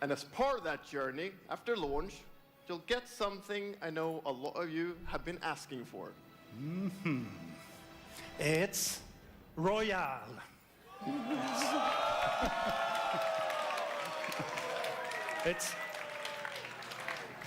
And as part of that journey, after launch, you'll get something I know a lot of you have been asking for. It's Royale. It's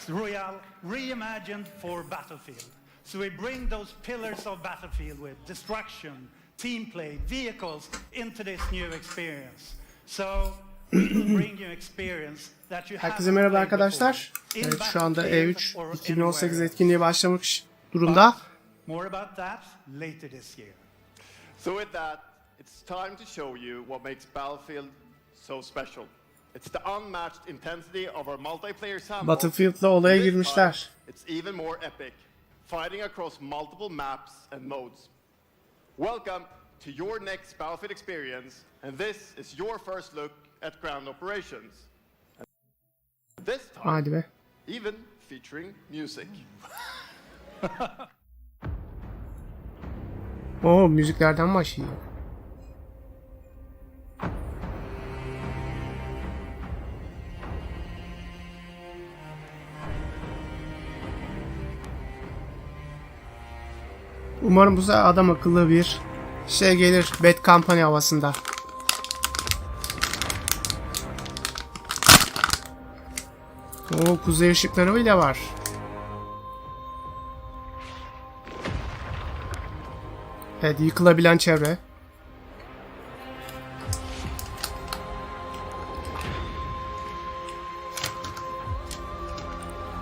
Royale reimagined for Battlefield. So we bring those pillars of Battlefield with destruction, team play, vehicles into this new experience. So we will bring you experience that you Herkese merhaba arkadaşlar. Evet, şu anda E3 2018 etkinliği başlamış durumda. More about that later this year. So with that, it's time to show you what makes Battlefield so special. It's the unmatched intensity of our multiplayer sandbox. Battlefield'la olaya girmişler. It's even more epic, fighting across multiple maps and modes. Welcome to your next Battlefield experience, and this is your first look at ground operations. And this time, Hadi be. even featuring music. Oo, müziklerden başlıyor. Umarım bu sefer adam akıllı bir şey gelir. Bad Company havasında. Oo, kuzey ışıkları bile var. Evet, yıkılabilen çevre.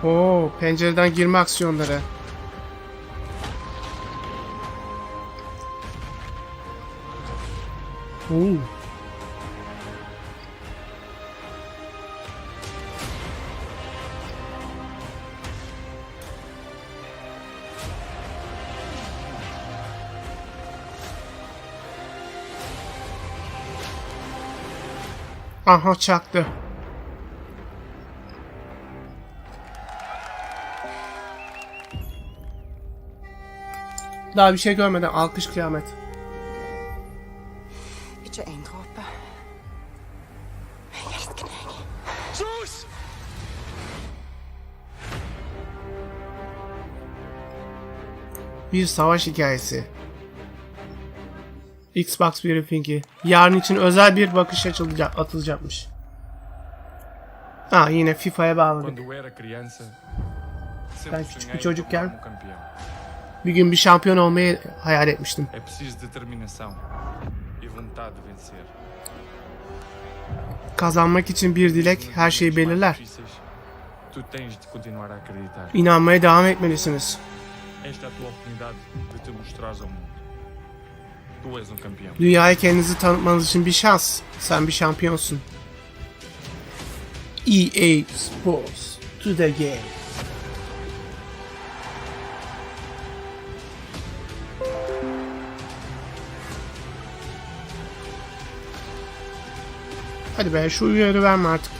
Oo, pencereden girme aksiyonları. Oo. Aha, çaktı. Daha bir şey görmeden alkış kıyamet. Ikke en dråpe. Jeg elsker deg. Sus! Bir savaş hikayesi. Xbox briefingi. Yarın için özel bir bakış atılacakmış. Ha, yine FIFA'ya bağladık. Ben küçük bir çocukken bir gün bir şampiyon olmayı hayal etmiştim. Kazanmak için bir dilek her şeyi belirler. İnanmaya devam etmelisiniz. Dünyaya kendinizi tanıtmanız için bir şans. Sen bir şampiyonsun. EA Sports to the game. Hadi be, şu uyarı verme artık.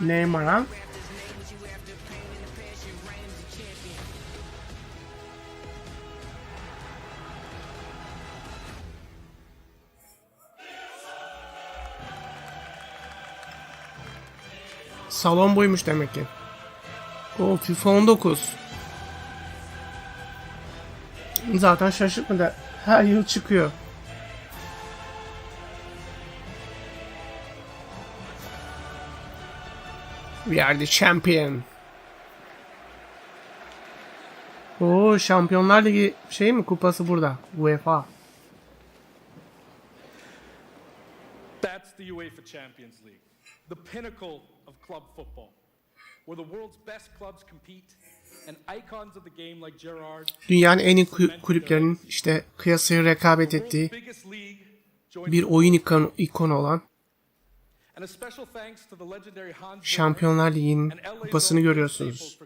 Neymar ha? Salon buymuş demek ki. O FIFA 19. Zaten şaşırtmadı. Her yıl çıkıyor. We are the champion. Oo, Şampiyonlar Ligi şey mi, kupası burada? UEFA. That's the UEFA Champions League, the pinnacle of club football, where the world's best clubs compete and icons of the game like Gerrard. Dünyanın en iyi kulüplerinin işte kıyasıya rekabet ettiği bir oyun ikonu olan Şampiyonlar Ligi'nin kupasını görüyorsunuz.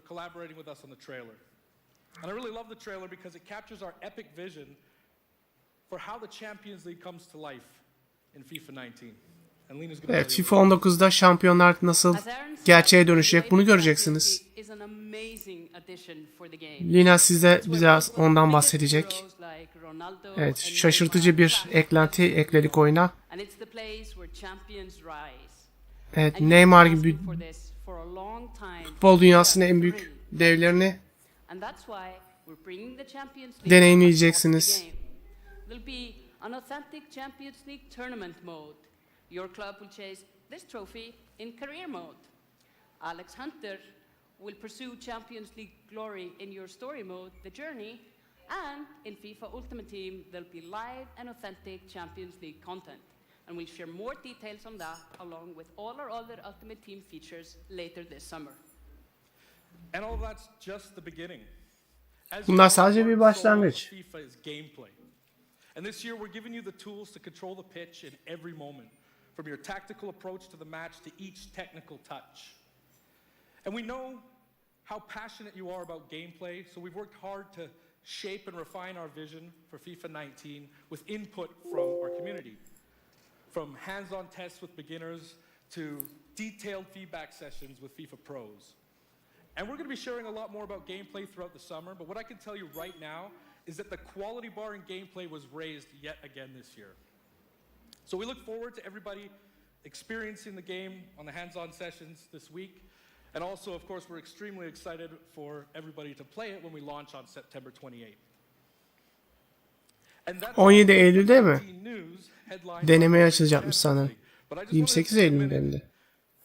And I really love the trailer because it captures our epic vision for how the Champions League comes to life in FIFA 19. and Lena's going to Evet, tell you FIFA 19'da şampiyonlar nasıl gerçeğe dönüşecek bunu göreceksiniz. Lina size biraz ondan bahsedecek. Evet, şaşırtıcı bir eklenti ekledik oyuna. Evet, Neymar gibi futbol dünyasının en büyük devlerini deneyimleyeceksiniz. An authentic Champions League tournament mode. Your club will chase this trophy in career mode. Alex Hunter will pursue Champions League glory in your story mode, the journey, and in FIFA Ultimate Team there'll be live and authentic Champions League content. And we'll share more details on that along with all our other Ultimate Team features later this summer. And all that's just the beginning. Bunlar sadece bir başlangıç. FIFA is gameplay. And this year we're giving you the tools to control the pitch in every moment, from your tactical approach to the match to each technical touch. And we know how passionate you are about gameplay, so we've worked hard to shape and refine our vision for FIFA 19 with input from our community. From hands-on tests with beginners to detailed feedback sessions with FIFA pros. And we're going to be sharing a lot more about gameplay throughout the summer, but what I can tell you right now is that the quality bar in gameplay was raised yet again this year. So we look forward to everybody experiencing the game on the hands-on sessions this week. And also, of course, we're extremely excited for everybody to play it when we launch on September 28th. And that's 17 Eylül'de mi? news headlined Denemeye by açılacakmış sanırım. But I just 28 wanted to take a Eylül'de minute hem de.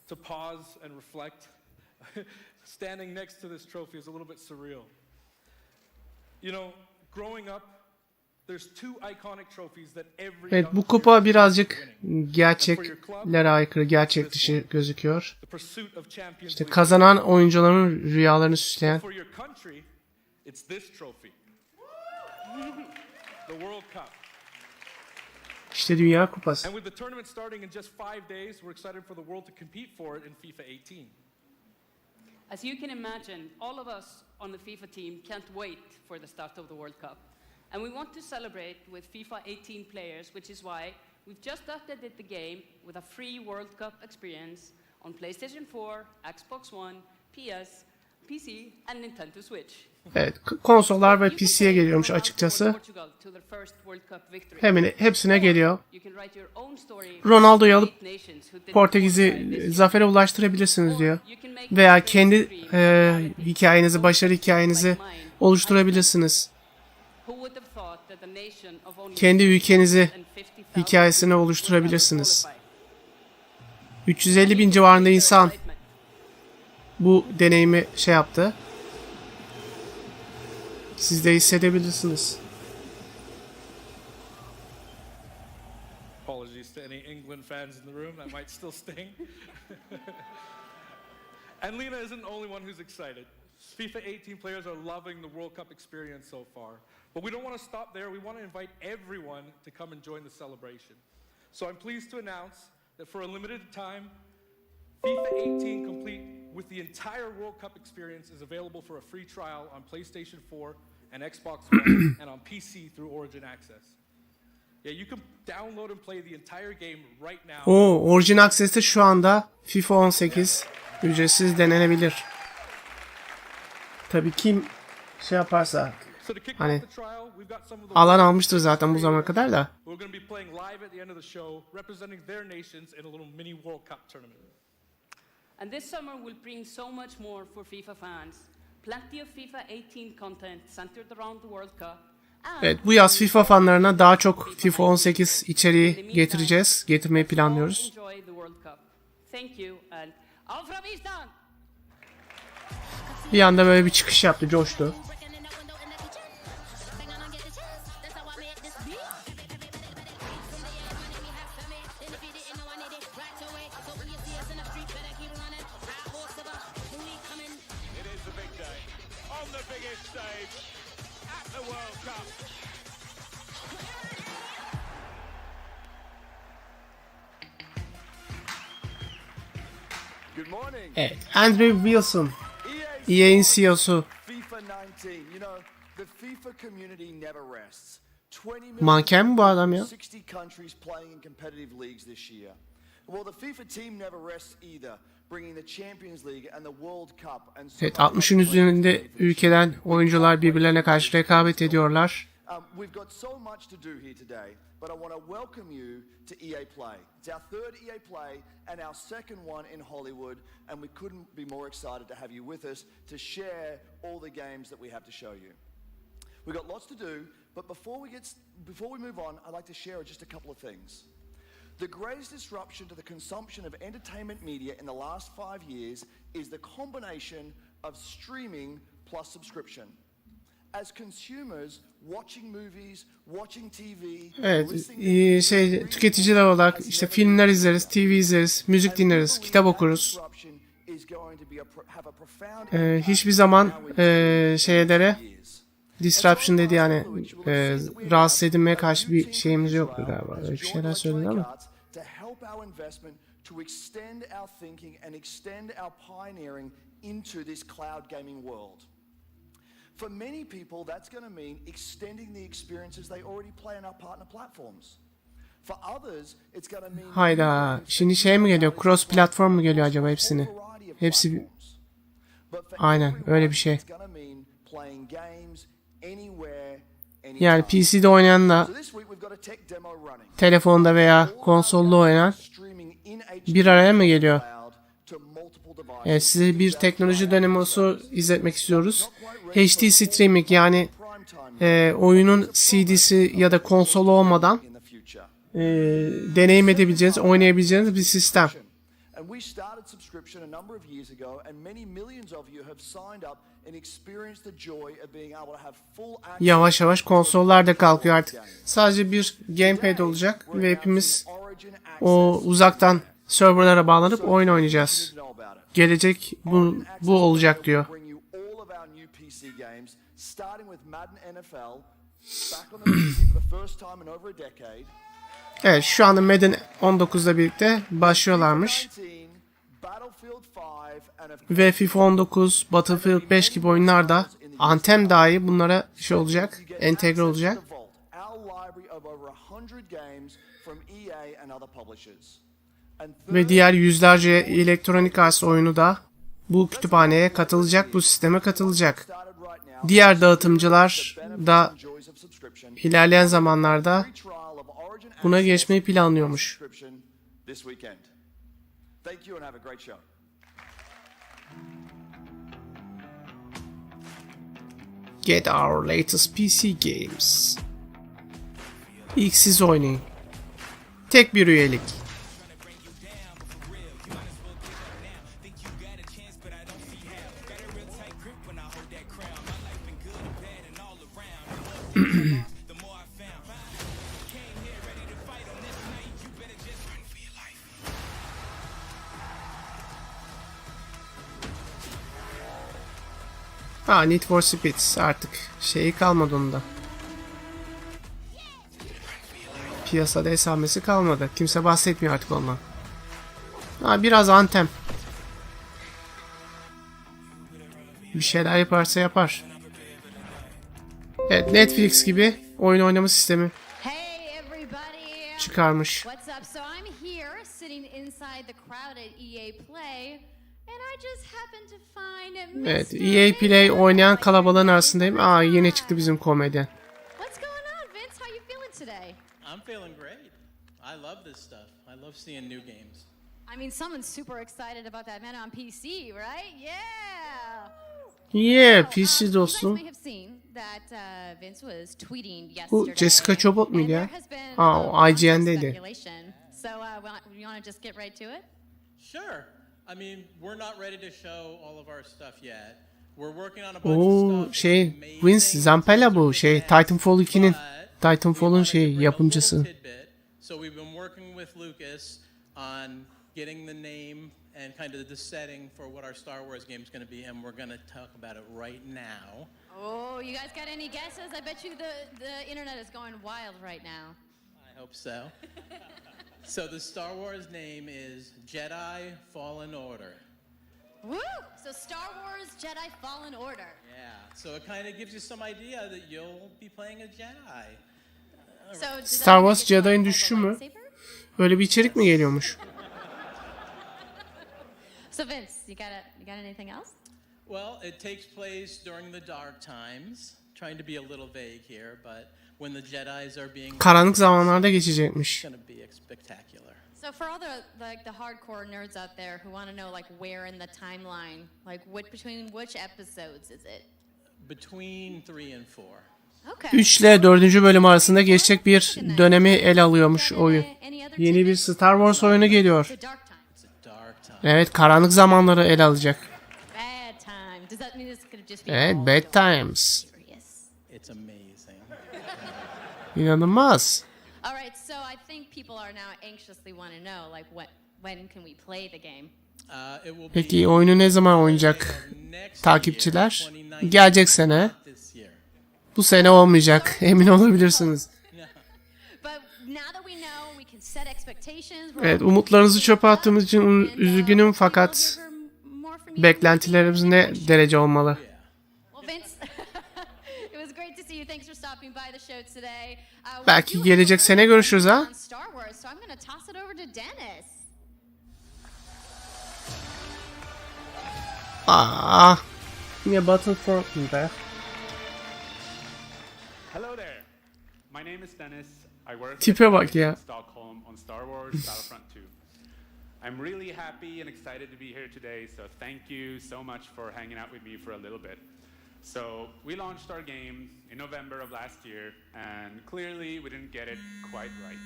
to pause and reflect. Standing next to this trophy is a little bit surreal. You know, growing up, there's two iconic trophies that every Evet, young bu player kupa dreams birazcık of winning. gerçeklere aykırı, gerçek dışı gözüküyor. The pursuit of Champions İşte League. kazanan oyuncuların rüyalarını süsleyen. For your country, it's this trophy. The World Cup. İşte Dünya Kupası. And with the tournament starting in just 5 days, we're excited for the world to compete for it in FIFA 18. As you can imagine, all of us on the FIFA team can't wait for the start of the World Cup. And we want to celebrate with FIFA 18 players, which is why we've just updated the game with a free World Cup experience on PlayStation 4, Xbox One, PC, and Nintendo Switch. Evet, konsollar ve PC'ye geliyormuş açıkçası. Hemen hepsine geliyor. Ronaldo'yu alıp Portekiz'i zafere ulaştırabilirsiniz diyor. Veya kendi hikayenizi, başarı hikayenizi oluşturabilirsiniz. Kendi ülkenizi hikayesini oluşturabilirsiniz. 350 bin civarında insan bu deneyimi şey yaptı. Siz de hissedebilirsiniz. Apologies to any England fans in the room, that might still sting. And Lena isn't the only one who's excited. FIFA 18 players are loving the World Cup experience so far. But we don't want to stop there. We want to invite everyone to come and join the celebration. So I'm pleased to announce that for a limited time, FIFA 18 complete with the entire World Cup experience is available for a free trial on PlayStation 4 and Xbox One and on PC through Origin Access. Yeah, you can download and play the entire game right now. Origin Access'te şu anda FIFA 18 ücretsiz denenebilir. Tabii kim şey yaparsa hani alan almıştır zaten bu zamana kadar da. We're going to be playing live at the end of the show, representing their nations in a little mini World Cup tournament. And this summer will bring so much more for FIFA fans. Plenty of FIFA 18 content centered around the World Cup. Evet, bu yaz FIFA fanlarına daha çok FIFA 18 içeriği getirmeyi planlıyoruz. Bir anda böyle bir çıkış yaptı, coştu. Evet, Andrew Wilson, EA'in CEO'su. Manken mi bu adam ya? Well, the FIFA team never rests either, bringing the Champions League and the World Cup and Evet, 60'ın üzerinde ülkeden oyuncular birbirlerine karşı rekabet ediyorlar. We've got so much to do here today, but I want to welcome you to EA Play. It's our third EA Play and our second one in Hollywood, and we couldn't be more excited to have you with us to share all the games that we have to show you. We've got lots to do, but before we move on, I'd like to share just a couple of things. The greatest disruption to the consumption of entertainment media in the last 5 years is the combination of streaming plus subscription. As consumers, watching movies, watching TV, Evet, tüketiciler olarak işte filmler izleriz, TV izleriz, müzik dinleriz, kitap okuruz. Hiçbir zaman şeylere disruption dedi yani rahatsız edilmeye karşı bir şeyimiz yoktu galiba. Öyle bir şeyler söyledi ama. For many people, that's going to mean extending the experiences they already play on our partner platforms. For others, it's going to mean Hayda, şimdi şey mi geliyor? Cross platform mu geliyor acaba hepsini? Hepsi aynen öyle bir şey. Yani PC'de oynayanla telefonda veya konsolda oynayan bir araya mı geliyor? Evet, size bir teknoloji denemosu izletmek istiyoruz. HD streaming yani oyunun CD'si ya da konsolu olmadan deneyim edebileceğiniz, oynayabileceğiniz bir sistem. Yavaş yavaş konsollar da kalkıyor artık. Sadece bir gamepad olacak ve hepimiz o uzaktan serverlara bağlanıp oyun oynayacağız. Gelecek bu olacak diyor. Evet, şu anda Madden 19'la birlikte başlıyorlarmış. Ve FIFA 19, Battlefield 5 gibi oyunlar da Anthem dahi bunlara şey olacak, entegre olacak. Ve diğer yüzlerce Electronic Arts oyunu da bu kütüphaneye katılacak, bu sisteme katılacak. Diğer dağıtımcılar da ilerleyen zamanlarda buna geçmeyi planlıyormuş. Get our latest PC games. İlk siz oynayın. Tek bir üyelik. Need for Speed artık şeyi kalmadı onda. Piyasada esamesi kalmadı. Kimse bahsetmiyor artık ondan. Biraz Anthem. Bir şeyler yaparsa yapar. Evet, Netflix gibi oyun oynama sistemi çıkarmış. Evet, EA Play oynayan kalabalığın arasındayım. Yine çıktı bizim komedyen. I'm feeling great. I love this stuff. I love seeing new games. I mean, someone's super excited about that man on PC, right? PC dostum. Bu Jessica Chobot muydu ya? O IGN'deydi. Sure. I mean, we're not ready to show all of our stuff yet. We're working on a bunch of stuff. Vince Zampella bu Titanfall 2'nin Titanfall'un yapımcısı. So we've been working with Lucas on getting the name and kind of the setting for what our Star Wars game is going to be, and we're going to talk about it right now. Oh, you guys got any guesses? I bet you the internet is going wild right now. I hope so. So the Star Wars name is Jedi Fallen Order. Woo! So Star Wars Jedi Fallen Order. Yeah, so it kind of gives you some idea that you'll be playing a Jedi. So Star Wars Jedi'nin düşüşü mü? Öyle bir içerik mi geliyormuş? So Vince, you got anything else? Well, it takes place during the dark times. Trying to be a little vague here, but when the Jedis are being Karanlık zamanlarda geçecekmiş. it's gonna be spectacular. So for all the hardcore nerds out there who want to know like where in the timeline, like between which episodes is it? Between 3 and 4. Okay. 3 ile 4. bölüm arasında geçecek bir dönemi ele alıyormuş oyun. Yeni bir Star Wars oyunu geliyor. The dark time. It's a dark time. Evet, karanlık zamanları ele alacak. Bad time. Does that mean it's gonna just be Evet, all bad dark? times. Serious. It's amazing. İnanılmaz. All right, so I think people are now anxiously want to know like when can we play the game? It will be Peki oyunu ne zaman oynayacak next takipçiler? year, 2019, Gelecek sene. this year. Bu sene olmayacak. Emin olabilirsiniz. But now that we know, we can set expectations. Evet, umutlarınızı çöpe attığımız için üzgünüm fakat beklentilerimiz ne derece olmalı? Well, Vince, it was great to see you. Thanks for stopping by the show today. We Belki do have gelecek a sene görüşürüz ha? on Star Wars, so I'm going to toss it over to Dennis. Yine Battlefront mı be? Hello there. My name is Dennis. I work Tipe bak ya. in Stockholm on Star Wars Battlefront 2. I'm really happy and excited to be here today, so thank you so much for hanging out with me for a little bit. So, we launched our game in November of last year, and clearly we didn't get it quite right.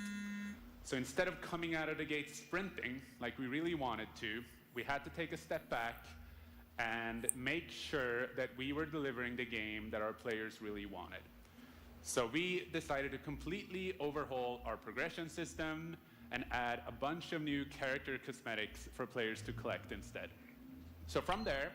So instead of coming out of the gate sprinting like we really wanted to, we had to take a step back and make sure that we were delivering the game that our players really wanted. So we decided to completely overhaul our progression system and add a bunch of new character cosmetics for players to collect instead. So from there,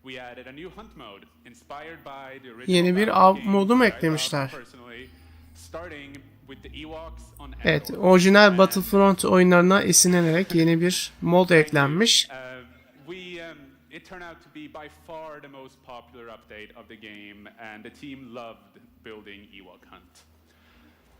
we added a new hunt mode inspired by the original Yeni bir Battle av games modu mu that I love eklemişler? personally, starting with the Ewoks on Evet, Endor. orijinal And, Battlefront oyunlarına esinlenerek yeni bir mod eklenmiş. It turned out to be by far the most popular update of the game, and the team loved building Ewok Hunt.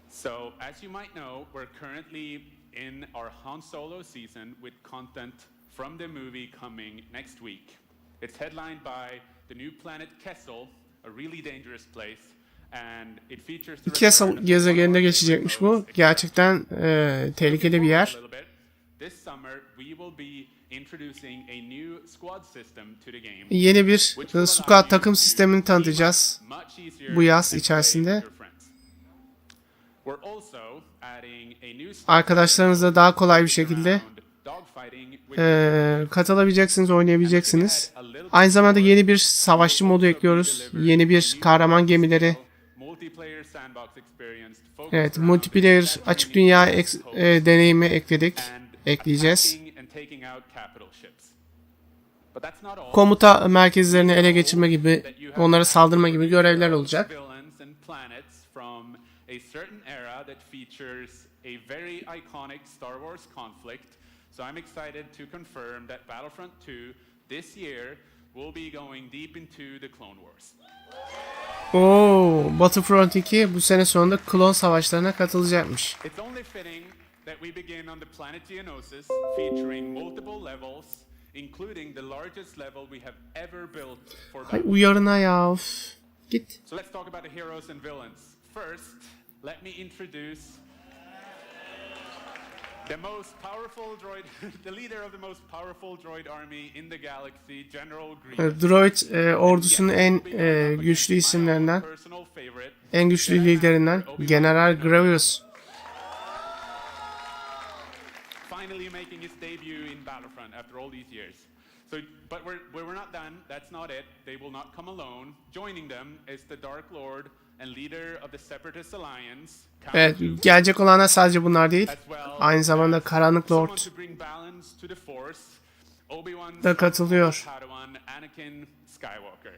So, as you might know, we're currently in our Han Solo season with content from the movie coming next week. It's headlined by the new planet Kessel, a really dangerous place, and it features the Kessel return of gezegeninde one of our geçecekmiş bu. heroes, Gerçekten tehlikeli bir yer. This summer, we will be introducing a new squad system to the game. Yeni bir which will allow squad you takım to sistemini team tanıtacağız up much easier bu yaz and içerisinde. play with your friends. We're also adding a new squad Arkadaşlarınızla daha kolay bir şekilde around dogfighting with katılabileceksiniz, oynayabileceksiniz. Aynı zamanda yeni bir savaşçı modu ekliyoruz. Yeni bir kahraman gemileri. multiplayer sandbox experience focused Evet, around multiplayer capturing açık dünya hosts deneyimi ekledik. and Ekleyeceğiz. attacking and taking out capital ships. But that's not all. Komuta merkezlerini ele geçirme gibi, onlara saldırma gibi görevler olacak. Villains and planets from a certain era that features a very iconic Star Wars conflict. So I'm excited to confirm that Battlefront 2 this year will be going deep into the Clone Wars. Battlefront 2 bu sene sonunda klon savaşlarına katılacakmış. It's only fitting that we begin on the planet Geonosis, featuring multiple levels, including the largest level we have ever built for Ay Battlefront. uyarına ya. Of. Git. So let's talk about the heroes and villains. First, let me introduce the most powerful droid, the leader of the most powerful droid army in the galaxy, General Grievous. Droid ordusunun en güçlü isimlerinden, Personal favorite. en güçlü liderinden General Grievous. Finally making his debut in Battlefront after all these years. So, but we're not done. That's not it. They will not come alone. Joining them is the Dark Lord and leader of the Separatist Alliance. Evet, gelecek olanlar sadece bunlar değil. Aynı zamanda Karanlık Lord Someone to bring balance to the Force. Obi-Wan's da katılıyor. Padawan, Anakin Skywalker.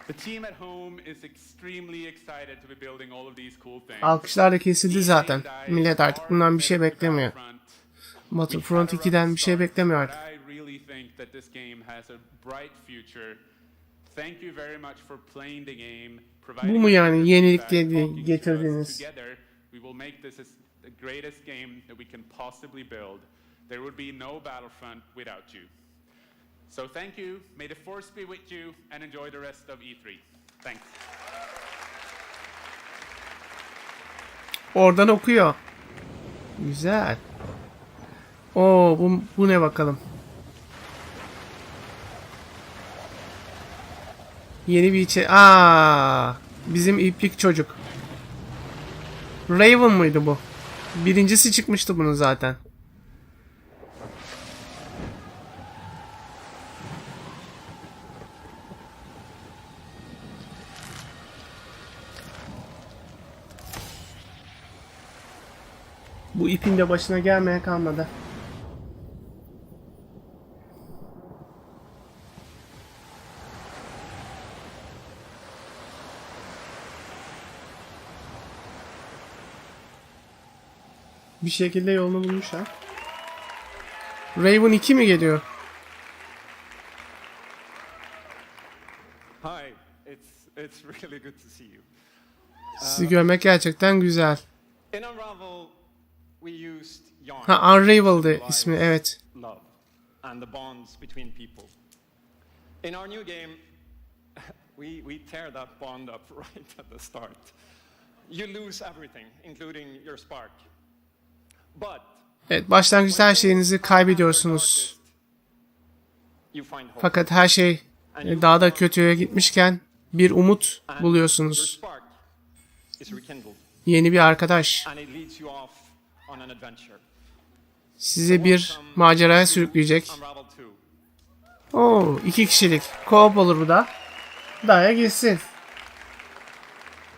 The team at home is extremely excited to be building all of these cool things. Alkışlar da kesildi zaten. Millet artık bundan bir şey beklemiyor. Battlefront 2'den bir şey beklemiyor artık. I really think that this game has a bright future. Thank you very much for playing the game. Bu mu yani yenilik diye getirdiğiniz? Together, we will make this the greatest game that we can possibly build. There would be no Battlefront without you. So thank you, may the force be with you, and enjoy the rest of E3. Thanks. Oradan okuyor. Güzel. Oo, bu ne bakalım. Yeni bir bizim iplik çocuk. Raven mıydı bu? Birincisi çıkmıştı bunun zaten. Bu ipin de başına gelmeye kalmadı. Bir şekilde yolunu bulmuş ha. Raven 2 mi geliyor? Hi, it's really good to see you. Sizi görmek gerçekten güzel. In Unravel, we used yarn. Ha, Unravel'dı ismi, evet. Love and the bonds between people. In our new game, we tear that bond up right at the start. You lose everything, including your spark. But Evet, başlangıçta her şeyinizi kaybediyorsunuz. Fakat her şey daha da kötüye gitmişken bir umut buluyorsunuz. Yeni bir arkadaş. Sizi bir maceraya sürükleyecek. Oo, 2 kişilik. Co-op olur bu da. Daya gitsin.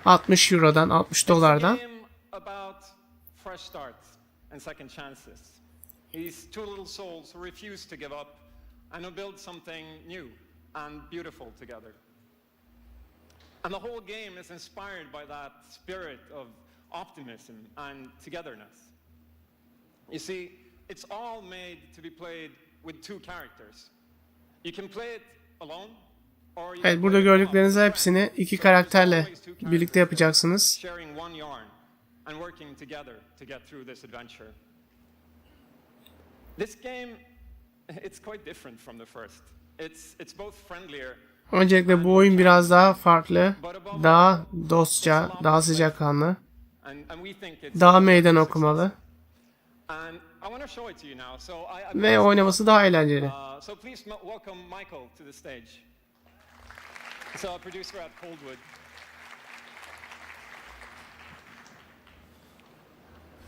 60 Euro'dan, 60 dolardan. And second chances. These two little souls who refuse to give up and who build something new and beautiful together. And the whole game is inspired by that spirit of optimism and togetherness. You see, it's all made to be played with two characters. You can play it alone. Evet, burada gördükleriniz hepsini 2 karakterle birlikte yapacaksınız. And working together to get through this adventure. This game, it's quite different from the first. It's both friendlier. Öncelikle bu oyun biraz daha farklı, daha dostça, daha sıcakkanlı, daha meydan okumalı ve oynaması daha eğlenceli. So please welcome Michael to the stage. He's a producer at Coldwood.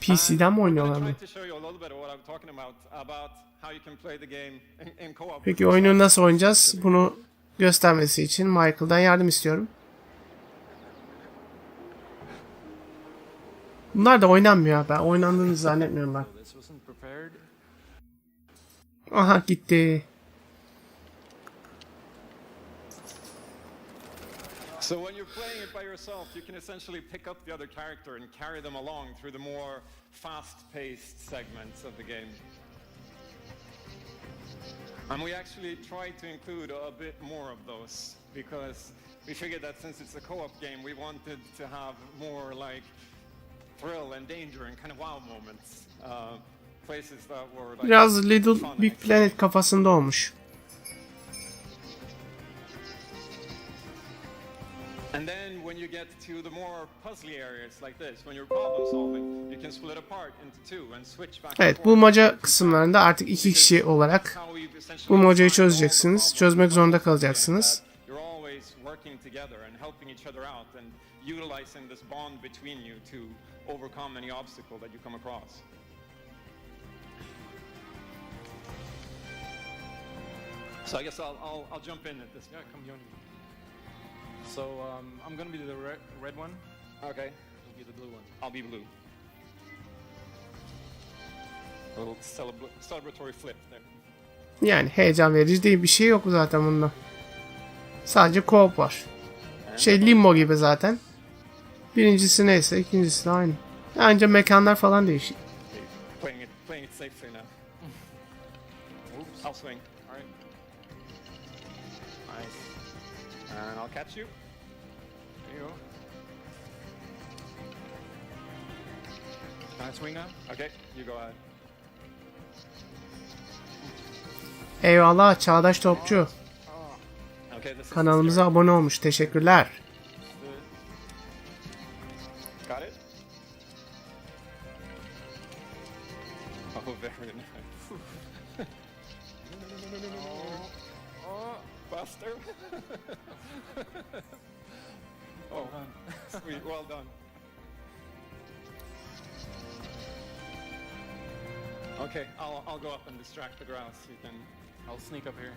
PC'den mi oynuyorlar bunu? Peki oyunu nasıl oynayacağız? Bunu göstermesi için Michael'dan yardım istiyorum. Bunlar da oynanmıyor. Ben oynandığını zannetmiyorum ben. Aha, gitti. So when you're playing it by yourself, you can essentially pick up the other character and carry them along through the more fast-paced segments of the game. And we actually tried to include a bit more of those because we figured that since it's a co-op game, we wanted to have more like thrill and danger and kind of wow moments. Places that were like biraz Little Big Planet kafasında olmuş. And then when you get to the more puzzly areas like this, when you're problem solving, you can split apart into two and switch back. Evet, bulmaca kısımlarında artık 2 kişi olarak bulmacayı çözeceksiniz. Çözmek zorunda kalacaksınız. You're always working together and helping each other out and utilizing this bond between you to overcome any obstacle that you come across. So I guess I'll jump in at this. Yeah, come join me. So I'm gonna be the red one. Okay. You'll be the blue one. I'll be blue. A little celebratory flip there. Yani heyecan verici değil, bir şey yok zaten bunda. Sadece co-op var. Limbo gibi zaten. Birincisi neyse, ikincisi de aynı. Ancak mekanlar falan değişik. Playing it safely now. Oops. I'll swing. All right. Nice. And I'll catch you. There you go. Can I swing now? Okay, you go ahead. Eyvallah Çağdaş Topçu. Okay, this is Kanalımıza abone olmuş. Teşekkürler. Got it? Oh, very nice. Buster. Oh, sweet, well done. Okay, I'll go up and distract the grouse. I'll sneak up here.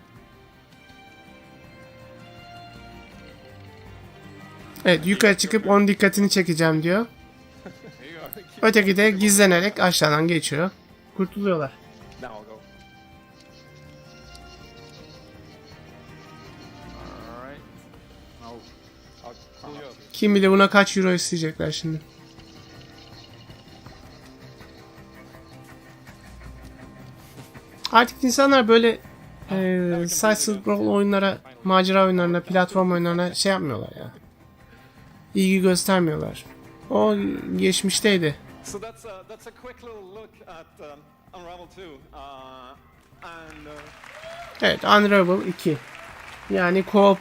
Evet, yukarı çıkıp onun dikkatini çekeceğim diyor. Here you are. Öteki de gizlenerek aşağıdan geçiyor. Kurtuluyorlar. Now I'll go. Alright. I'll pull you up. Kim bilir buna kaç euro isteyecekler şimdi. Artık insanlar böyle side-scroll oyunlara, macera oyunlarına, platform oyunlarına şey yapmıyorlar ya. İlgi göstermiyorlar. O geçmişteydi. So that's a quick little look at Unravel 2. Evet, Unravel 2. Yani co-op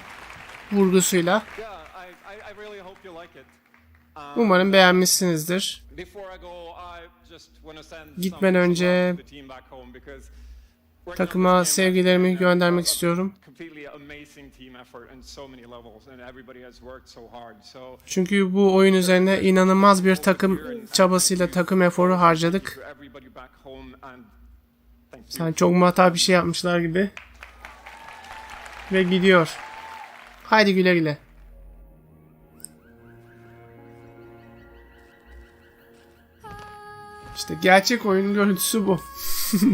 vurgusuyla. Yeah, I really hope you like it. Umarım beğenmişsinizdir. Before I go, I just want to send Gitmeden some önce love to the team back home because working on takıma this game sevgilerimi has been göndermek a istiyorum. completely amazing team effort in so many levels and everybody has worked so hard. So Çünkü bu oyun üzerine inanılmaz bir takım çabasıyla takım eforu harcadık. to everybody back home and thank you. Sen çok hata bir şey yapmışlar gibi. Ve gidiyor. Haydi güle güle. İşte gerçek oyunun görüntüsü bu.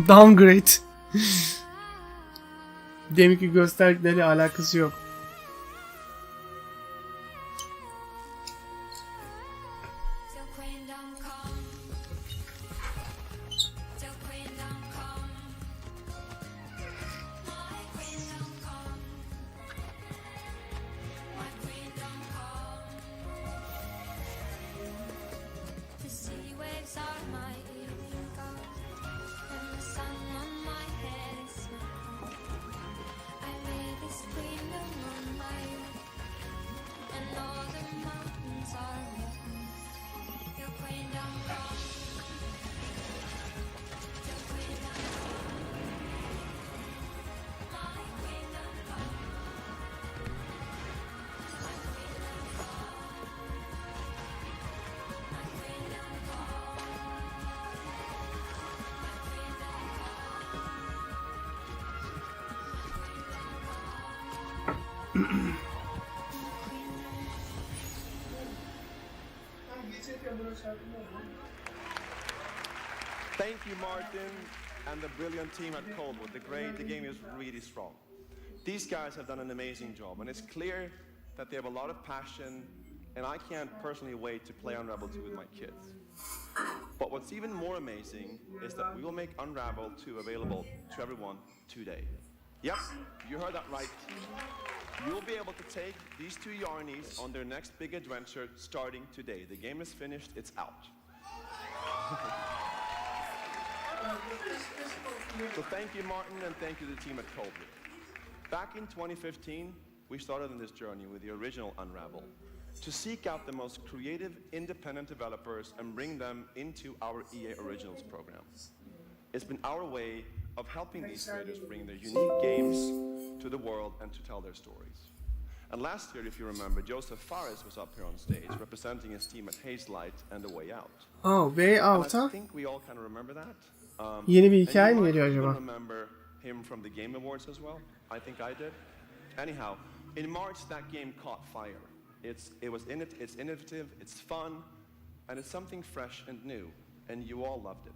Downgrade. Deminki gösterdikleri alakası yok. Thank you, Martin, and the brilliant team at Coldwood. The game is really strong. These guys have done an amazing job, and it's clear that they have a lot of passion, and I can't personally wait to play Unravel 2 with my kids. But what's even more amazing is that we will make Unravel 2 available to everyone today. Yep, you heard that right. You'll be able to take these two Yarnies on their next big adventure starting today. The game is finished, it's out. So thank you, Martin, and thank you to the team at Coldwood. Back in 2015, we started on this journey with the original Unravel to seek out the most creative, independent developers and bring them into our EA Originals program. It's been our way of helping these creators bring their unique games to the world and to tell their stories. And last year, if you remember, Joseph Fares was up here on stage representing his team at Hazelight and The Way Out. Oh, Way Out And ha? I think we all kind of remember that. Yeni bir And hikaye you mi might geliyor even acaba? remember him from the Game Awards as well. I think I did. Anyhow, in March that game caught fire. It's innovative, it's fun, and it's something fresh and new, and you all loved it.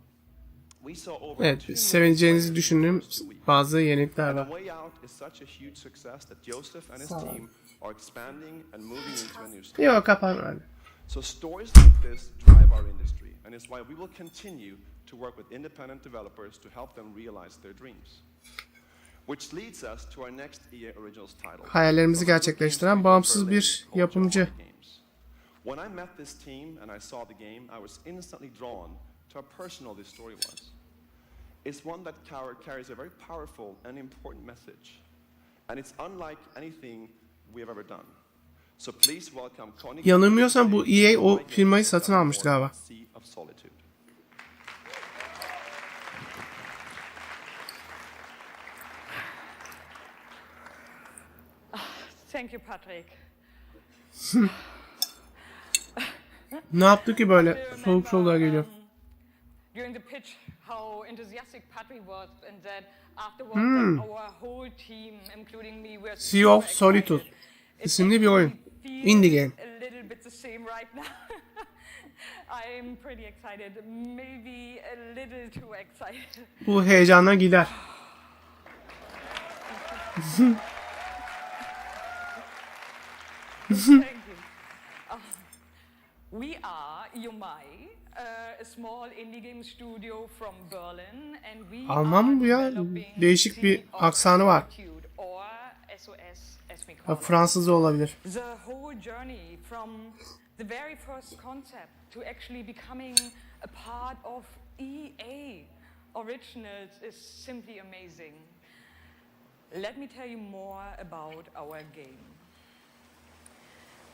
We saw over 2 Evet, million seveceğinizi players düşündüğüm the first week. bazı yenilikler And var. The Way Out is such a huge success that Joseph and his team are expanding and moving into a new stage. Yok, kapanmadı. So stories like this drive our industry, and it's why we will continue to work with independent developers to help them realize their dreams. Which leads us to our next EA Originals title. Hayallerimizi gerçekleştiren bağımsız bir yapımcı. When I met this team and I saw the game, I was instantly drawn to how personal this story was. It's one that carries a very powerful and important message, and it's unlike anything we have ever done. So please welcome Connie. Yanılmıyorsam bu EA o firmayı satın almıştı galiba. Sea of Solitude. Thank you, Patrick. Ne yaptı ki böyle soğuk soğuğa geliyor? During the pitch, how enthusiastic Patrick was, and that afterwards our whole team, including me, were Sea of Solitude isimli bir oyun. Indie game. a little bit the same right now. I'm pretty excited, maybe a little too excited. Bu heyecanla gider. Thank you. We are Yomai, a small indie game studio from Berlin, and we Alman mı bu ya? Değişik bir aksanı var. or SOS as we Ha, call it. Fransız da olabilir. The whole journey from the very first concept to actually becoming a part of EA Originals is simply amazing. Let me tell you more about our game.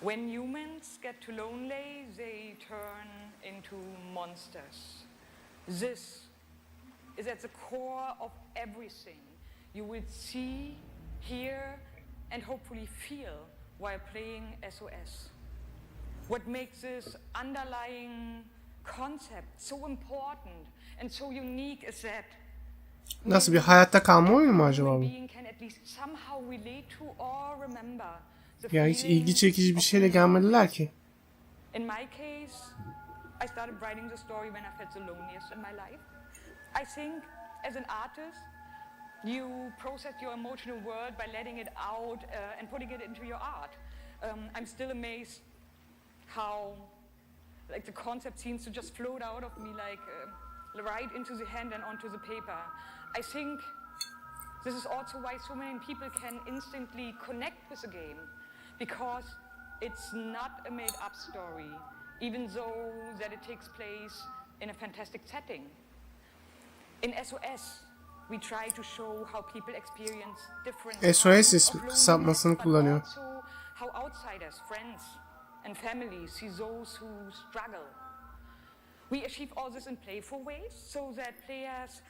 When humans get too lonely, they turn into monsters. This is at the core of everything you will see, hear, and hopefully feel while playing SOS. What makes this underlying concept so important and so unique is that Nasıl bir hayatta kalma oyunu mu acaba bu? being can at least somehow relate to or remember the Ya hiç ilgi feelings çekici bir of şeyle being gelmediler ki. In my case, I started writing the story when I felt the loneliest in my life. I think as an artist, you process your emotional world by letting it out and putting it into your art. I'm still amazed how like the concept seems to just float out of me like right into the hand and onto the paper. I think this is also why so many people can instantly connect with the game, because it's not a made-up story, even though that it takes place in a fantastic setting. In SOS, we try to show how people experience different SOS kinds of ismi kısaltmasını loneliness, but kullanıyor. also how outsiders, friends, and families see those who struggle. We achieve all this in playful ways so that players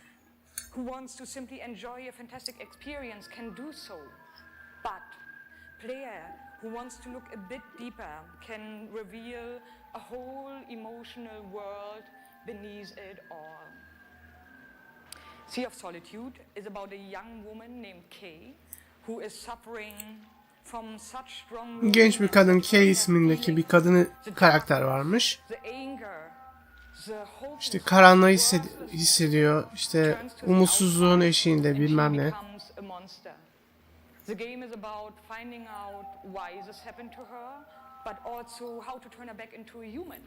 who wants to simply enjoy a fantastic experience can do so. But player who wants to look a bit deeper can reveal a whole emotional world beneath it all. Sea of Solitude is about a young woman named Kay who is suffering from such strong Genç bir kadın Kay ismindeki bir kadını karakter varmış. the anger, the İşte hopelessness, karanlığı hissediyor. İşte umutsuzluğun eşiğinde and she bilmem ne. becomes a monster. The game is about finding out why this happened to her, but also how to turn her back into a human.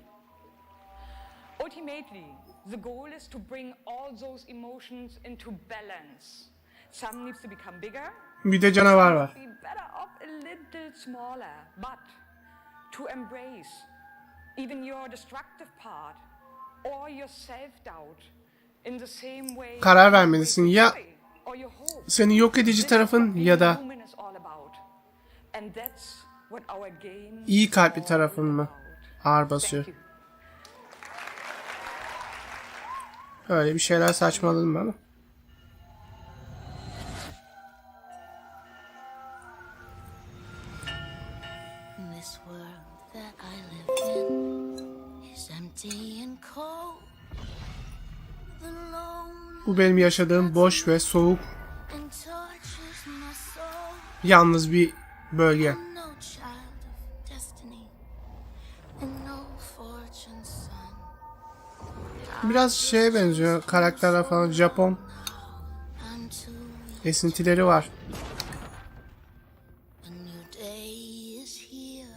Ultimately, the goal is to bring all those emotions into balance. Some needs to become bigger, Bir de canavar var. be better off a little smaller, but to embrace even your destructive part or your self-doubt in the same way Karar you vermelisin. embrace Ya joy or your hope. seni yok edici tarafın ya da Human is all about. And that's what our game iyi is kalpli all tarafın mı about. ağır basıyor. Thank you. Öyle bir şeyler saçmaladım ama. This world that I live in is empty and cold. The lone Bu benim yaşadığım boş ve soğuk, and tortures my soul. yalnız bir bölge. No child of destiny and no fortune son. Biraz şeye benziyor. Karakterler falan Japon I'm too weak. esintileri var. A new day is here,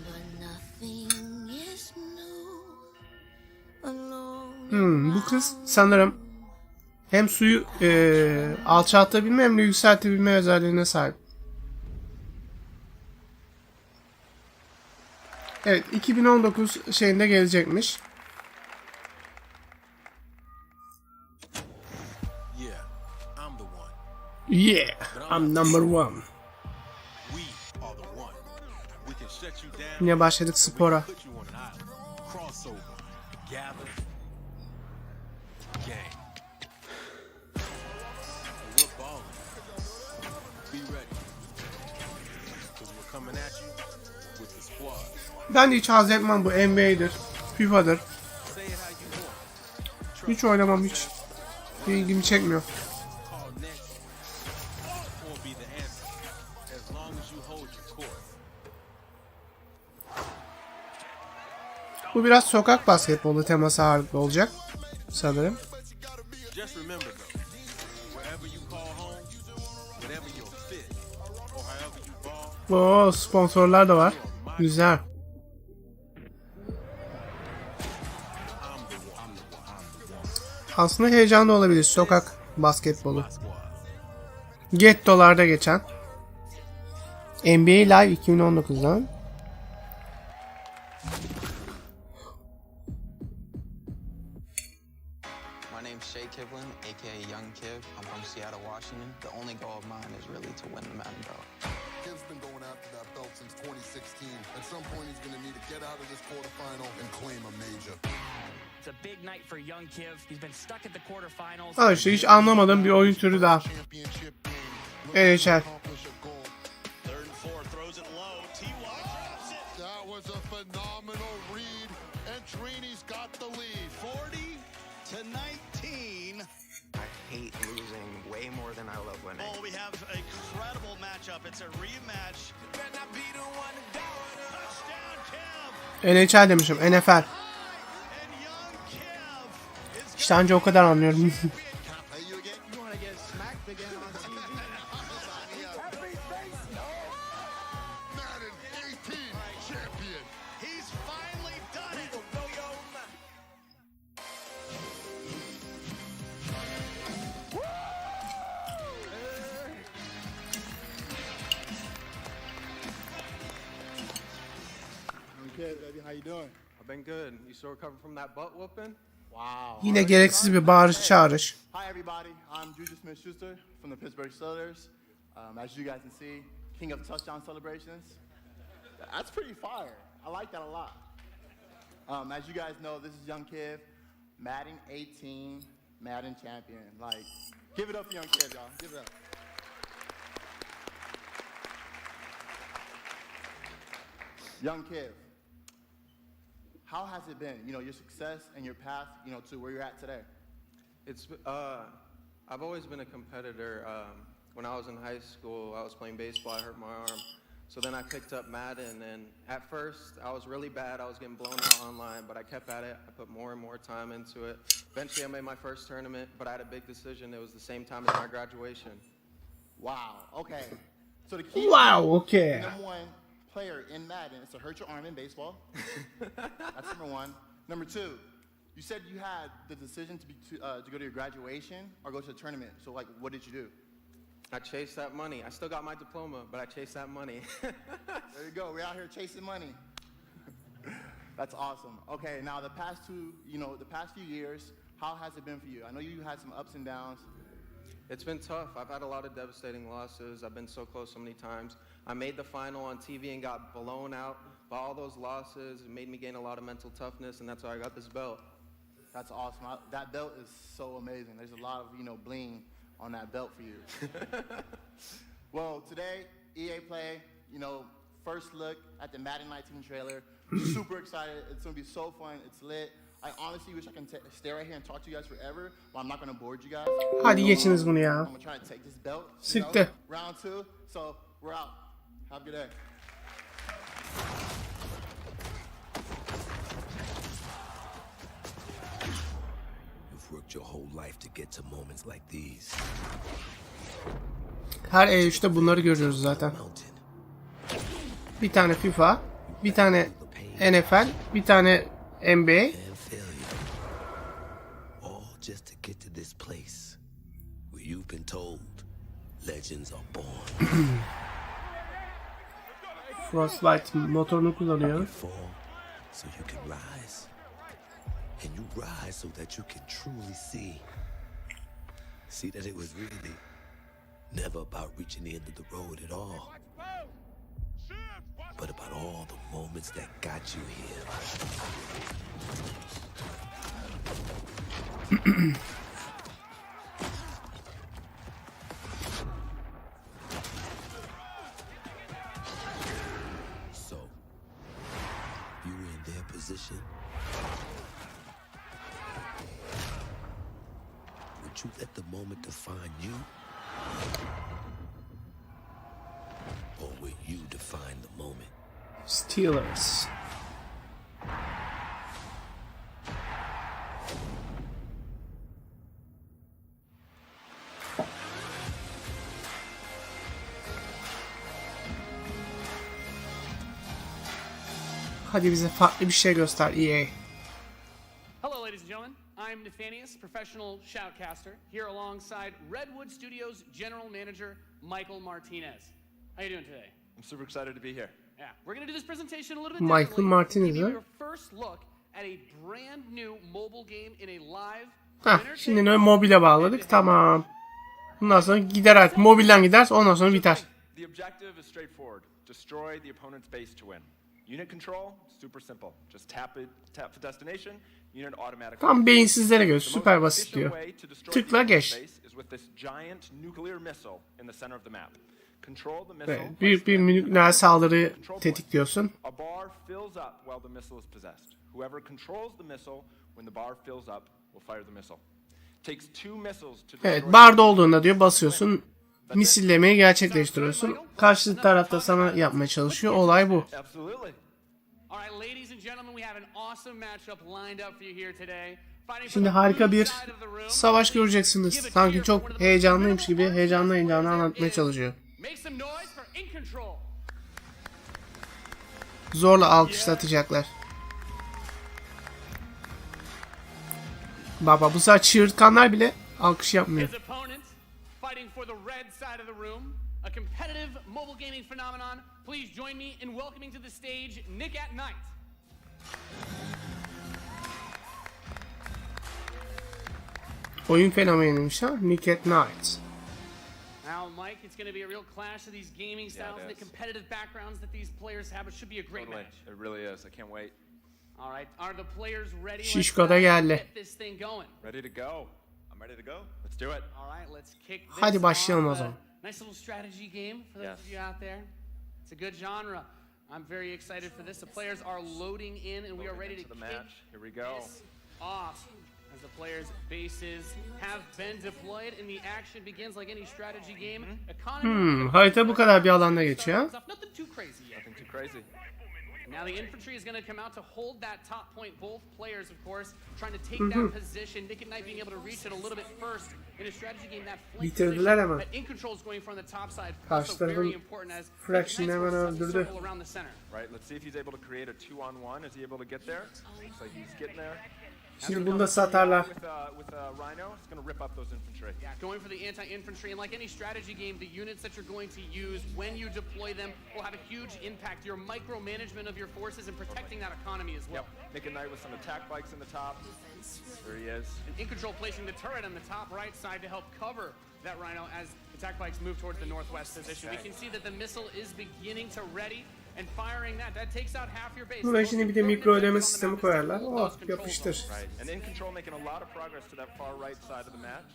but nothing is new. Alone. Bu kız sanırım hem suyu alçaltabilme hem de yükseltebilme özelliğine sahip. Evet, 2019 şeyinde gelecekmiş. Yeah, I'm number one. Yine başladık spora. Ben de hiç haz etmem, bu NBA'dir, FIFA'dır. Hiç oynamam, hiç ilgimi çekmiyor. Bu biraz sokak basketbolu teması ağırlıklı olacak sanırım. Oo, sponsorlar da var. Güzel. Aslında heyecanlı olabilir sokak basketbolu. Getto'larda geçen. NBA Live 2019'dan. Young Kiv. I'm from Seattle, Washington. The only goal of mine is really to win the Madden belt. Kiv's been going after that belt since 2016. At some point, he's going to need to get out of this quarterfinal and claim a major. It's a big night for young Kiv. He's been stuck at the quarterfinals. Ha işte hiç anlamadığım bir oyun türü daha. NHL. That was a phenomenal read, and Trini's got the lead, 40-19. I hate losing way more than I love winning. Oh, we have an incredible matchup. It's a rematch. NHL demişim, NFL. İşte anca o kadar anlıyorum. How you doing? I've been good. You still recovering from that butt whooping? Wow. Yine gereksiz bir bağırış çağırış. Hi everybody, I'm Juju Smith-Schuster from the Pittsburgh Steelers. As you guys can see, king of touchdown celebrations. That's pretty fire. I like that a lot. As you guys know, this is Young Kiv, Madden 18, Madden champion. Like, give it up for Young Kiv, y'all. Give it up. Young Kiv, how has it been? You know, your success and your path, you know, to where you're at today. It's I've always been a competitor. When I was in high school, I was playing baseball. I hurt my arm, so then I picked up Madden. And at first, I was really bad. I was getting blown out online, but I kept at it. I put more and more time into it. Eventually, I made my first tournament, but I had a big decision. It was the same time as my graduation. Wow. Okay. So the key. Wow. Okay. Number one player in Madden is to hurt your arm in baseball. That's number one. Number two, you said you had the decision to go to your graduation or go to a tournament. So, like, what did you do? I chased that money. I still got my diploma, but I chased that money. There you go. We're out here chasing money. That's awesome. Okay, now the past few years, how has it been for you? I know you had some ups and downs. It's been tough. I've had a lot of devastating losses. I've been so close so many times. I made the final on TV and got blown out by all those losses. It made me gain a lot of mental toughness, and that's why I got this belt. That's awesome. That belt is so amazing. There's a lot of, bling on that belt for you. Well, today, EA Play, first look at the Madden 19 trailer. Super excited. It's going to be so fun. It's lit. I honestly wish I can stay right here and talk to you guys forever, but I'm not going to bore you guys. Hadi geçiniz bunu ya. I'm going to try to take this belt. Siktir. Round two. So, we're out. Have a good day. You've worked your whole life to get to moments like these. Her E3'te bunları görüyoruz zaten. Bir tane FIFA, bir tane NFL, bir tane NBA. All just to get to this place where you've been told legends are born. Frostbite motorunu kullanıyor. So you can rise. And you rise so that you can truly see. See that it was really never about reaching the end of the road at all, but about all the moments that got you here. So, you were in their position. Would you let the moment define you? Or will you define the moment? Steelers. Hadi bize farklı bir şey göster EA. Hello, ladies and gentlemen. I'm Nathanius, professional shoutcaster, here alongside Redwood Studios General Manager Michael Martinez. How you doing today? I'm super excited to be here. Yeah, we're going to do this presentation a little bit Michael differently. Martinez, Give you huh? your first look at a brand new mobile game in a live. Şimdi ne mobile bağladık. Tamam. Bundan sonra gider artık. Mobilden gider. Ondan sonra biter. The objective is straightforward. Destroy the opponent's base to win. Unit control, super simple. Just tap the destination, unit automatically. Tam beyinsizlere göre süper basit diyor. Tıkla geç. Evet, büyük bir nükleer saldırı tetikliyorsun. A bar fills up while the missile is possessed. Whoever controls the missile, when the bar fills up, will fire the missile. Takes 2 missiles to destroy. Evet, barda olduğunda diyor basıyorsun. Misillemeyi gerçekleştiriyorsun. Karşı taraf da sana yapmaya çalışıyor. Olay bu. Şimdi harika bir savaş göreceksiniz. Sanki çok heyecanlıymış gibi heyecanlı anlatmaya çalışıyor. Zorla alkışlatacaklar. Baba bu sefer çığırtkanlar bile alkış yapmıyor. Fighting for the red side of the room, a competitive mobile gaming phenomenon. Please join me in welcoming to the stage Nick at Night. Oyun fenomeniymiş ha, Nick at Night. Now, Mike, it's going to be a real clash of these gaming styles and the competitive backgrounds that these players have. It should be a great match. It really is. I can't wait. All right, are the players ready? Şişko da geldi. Get this thing going. Ready to go. I'm ready to go. Let's do it. All right, let's kick this Hadi başlayalım o off. zaman. Nice little strategy game for those of you out there. It's a good genre. I'm very excited for this. The players are loading in, and we are ready to the kick match. Here we go. this off. As the players' bases have been deployed, and the action begins like any strategy game. Harita bu kadar bir alanda geçiyor. Nothing too crazy yet. Nothing too crazy. Now the infantry is going to come out to hold that top point. Both players, of course, trying to take that position. Nick and Knight being able to reach it a little bit first in a strategy game. That flank Bitirdiler hemen. but in control is going from the top side. Karşı Also very tarafın important as Fraction'ı hemen öldürdü. around the center. Right, let's see if he's able to create a 2-on-1. Is he able to get there? Looks like he's getting there. Şimdi bunu da satarlar. With Rhino, it's going to rip up those infantry. Yeah, going for the anti-infantry, and like any strategy game, the units that you're going to use when you deploy them will have a huge impact. Your micromanagement of your forces and protecting that economy as well. Yep, Nick and Knight with some attack bikes in the top. There he is. And in control placing the turret on the top right side to help cover that Rhino as attack bikes move towards the northwest position. We can see that the missile is beginning to ready. And firing that takes out half your base. Buraya şimdi bir de mikro ödeme sistemi koyarlar. Oh, yapıştır. Right, and in control making a lot of progress to that far right side of the match.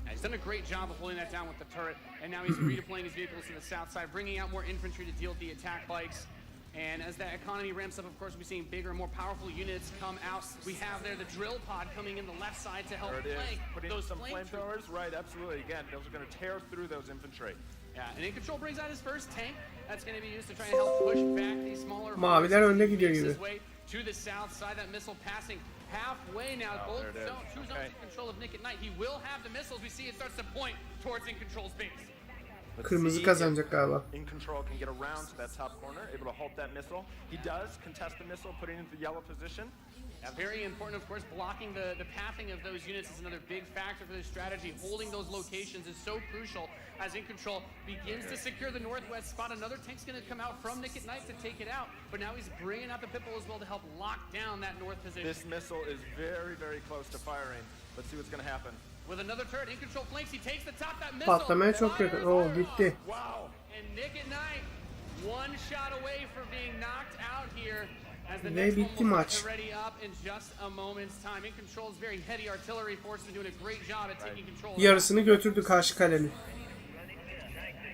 He's done a great job of holding that down with the turret, and now he's redeploying his vehicles to the south side, bringing out more infantry to deal with the attack bikes. And as that economy ramps up, of course, we're seeing bigger, more powerful units come out. We have there the drill pod coming in the left side to help flank those some flamethrowers. Right, absolutely. Again, those are going to tear through those infantry. Yeah, and In Control brings out his first tank. That's going to be used to try and help push back these smaller Maviler önde gidiyor gibi. to the south side. That missile passing halfway now. Both two zones in control of Nick at Night. He will have the missiles. We see it starts to point towards In Control's base. Kırmızı kazanacak galiba. In Control can get around to that top corner, able to hold that missile. He does contest the missile, putting it into the yellow position. Yeah, very important, of course, blocking the pathing of those units is another big factor for this strategy. Holding those locations is so crucial as In Control begins to secure the northwest spot. Another tank's going to come out from Nick at Night to take it out, but now he's bringing out the Pitbull as well to help lock down that north position. This missile is very, very close to firing. Let's see what's going to happen. with another turret. In control flanks. He takes the top. That missile. Patlamaya çok yakın. Oo gitti. Wow. And Nick at Night one shot away from being knocked out here. As the Ve next bitti one will maç. ready up in just a moment's time. In control's very heady artillery force is doing a great job at taking control. Yarısını götürdü karşı kalemi.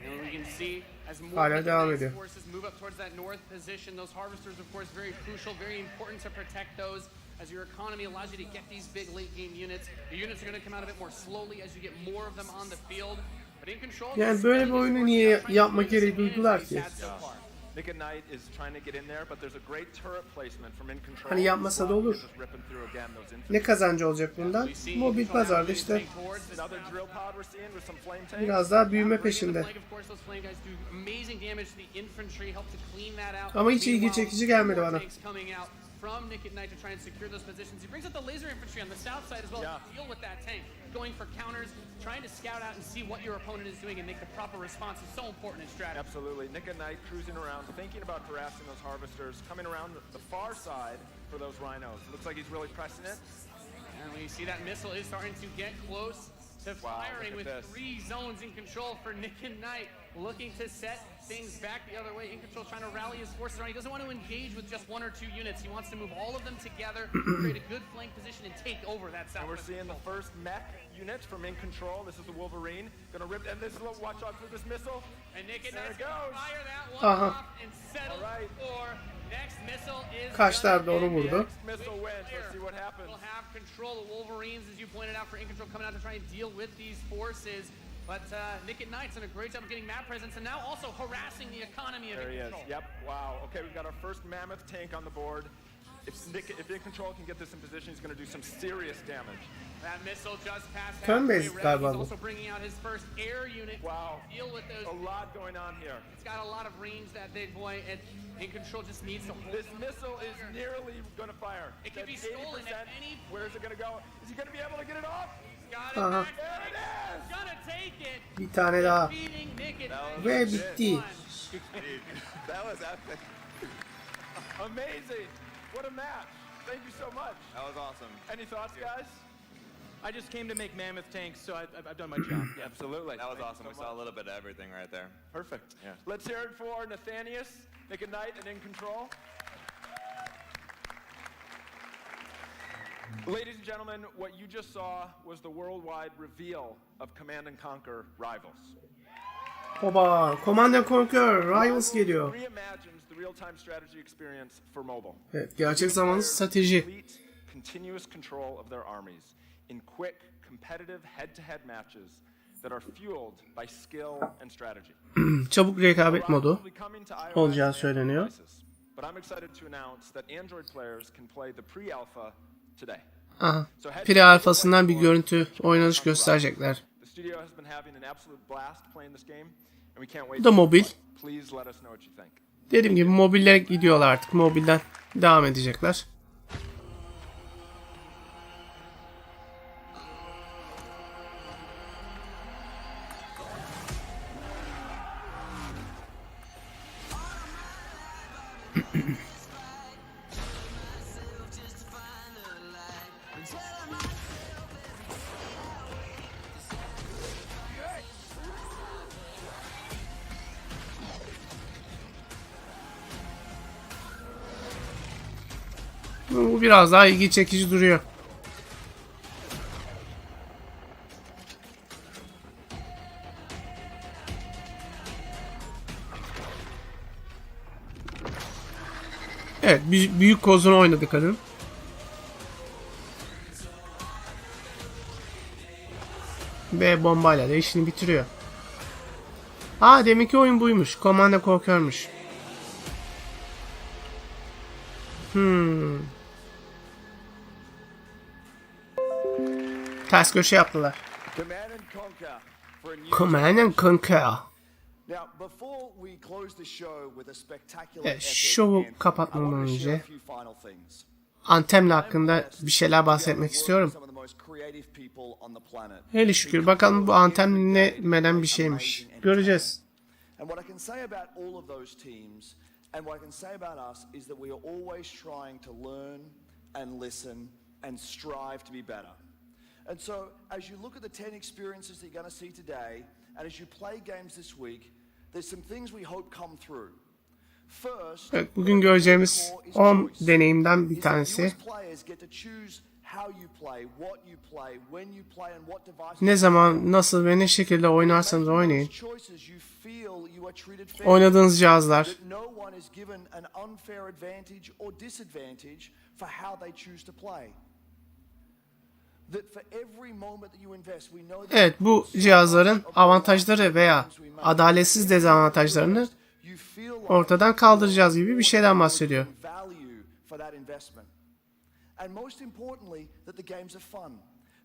And we can see as more Hala devam ediyor. forces move up towards that north position, those harvesters of course very crucial, very important to protect those as your economy allows you to get these big late game units. The units are going to come out a bit more slowly as you get more of them on the field. But in control, Yani böyle bir oyunu niye yapma gereği duydular ki? Nick and Knight is trying to get in there, but there's a great turret placement from in control. Hani yapmasa da olur. Ne kazancı olacak bundan? Mobil pazarda işte biraz daha büyüme peşinde. Ama hiç ilgi çekici gelmedi bana. From Nick at Night to try and secure those positions. He brings up the laser infantry on the south side as well to deal with that tank. Going for counters, trying to scout out and see what your opponent is doing and make the proper response is so important in strategy. Absolutely. Nick at Night cruising around, thinking about harassing those harvesters, coming around the far side for those rhinos. Looks like he's really pressing it. And when you see that missile is starting to get close to firing with 3 zones in control for Nick and Night. Looking to set things back the other way. In control, trying to rally his forces around. He doesn't want to engage with just 1 or 2 units. He wants to move all of them together, create a good flank position, and take over that south. And we're seeing the first mech unit from in control. This is the Wolverine. Gonna rip, and this is watch out for this missile. And Nick and there Knight's it goes. Fire that one Aha. off and settle for next missile is Kaçlar da onu vurdu. Missile wins. Let's see what happens. We'll have control of Wolverines, as you pointed out, for in control coming out to try and deal with these forces. But Nick at Knight's done a great job of getting map presence and now also harassing the economy of There he In is. Control. Yep. Wow. Okay, we've got our first mammoth tank on the board. If In Control can get this in position, he's going to do some serious damage. That missile just passed Turn-based halfway. galiba He's bu. also bringing out his first air unit. Wow. To deal with those. A lot going on here. It's got a lot of range, that big boy, and In Control just needs to hold. This missile is nearly going to fire. It can be stolen at any. Where is it going to go? Is he going to be able to get it off? Got it Aha. back. There it is. Gonna take it. Bir tane daha. Beating Nick at Night. Ve bitti. That was epic. Amazing. What a match. Thank you so much. That was awesome. Any thoughts, guys? I just came to make mammoth tanks, so I've done my job. Yeah, absolutely. That was Thank awesome. you We so saw a much. little bit of everything right there. Perfect. Yeah. Let's hear it for Nathanius, Nick at Night, and In Control. Ladies and gentlemen, what you just saw was the worldwide reveal of Command and Conquer Rivals. Oba, Command & Conquer Rivals geliyor. Reimagines the real-time strategy experience for mobile. Evet, gerçek zamanlı strateji. Complete, continuous control of their armies in quick, competitive head-to-head matches that are fueled by skill and strategy. Çabuk rekabet modu olacağı söyleniyor. But I'm excited to announce that Android players can play the pre-alpha today. Aha. Pre-alfasından bir görüntü oynanış gösterecekler. The studio has been having an absolute blast playing this game and we can't wait. Bu da mobil. Please let us know what you think. Dediğim gibi mobillere gidiyorlar artık. Mobilden devam edecekler. Bu biraz daha ilgi çekici duruyor. Evet, büyük kozunu oynadık kadın. Ve bombayla da işini bitiriyor. Aa, deminki oyun buymuş. Command & Conquer'mış. Ters köşe yaptılar. Command and Conquer for a new Command & Conquer. Now, before we close the show with a spectacular Evet, epic şovu anthem, kapatmadan I want to share önce a few final things. Antem'le hakkında bir şeyler bahsetmek istiyorum. Some of the most creative people on the planet. Hele şükür. Bakalım bu Antem dinlemeden bir şeymiş. Göreceğiz. And what I can say about all of those teams and what I can say about us is that we are always trying to learn and listen and strive to be better. And so, as you look at the 10 experiences that you're going to see today, and as you play games this week, there's some things we hope come through. First, Evet, bugün göreceğimiz 10 deneyimden bir tanesi. Ne zaman, nasıl ve ne şekilde oynarsanız oynayın. Oynadığınız cihazlar. Evet, bu cihazların avantajları veya adaletsiz dezavantajlarını ortadan kaldıracağız gibi bir şeyden bahsediyor. And most importantly, that the games are fun,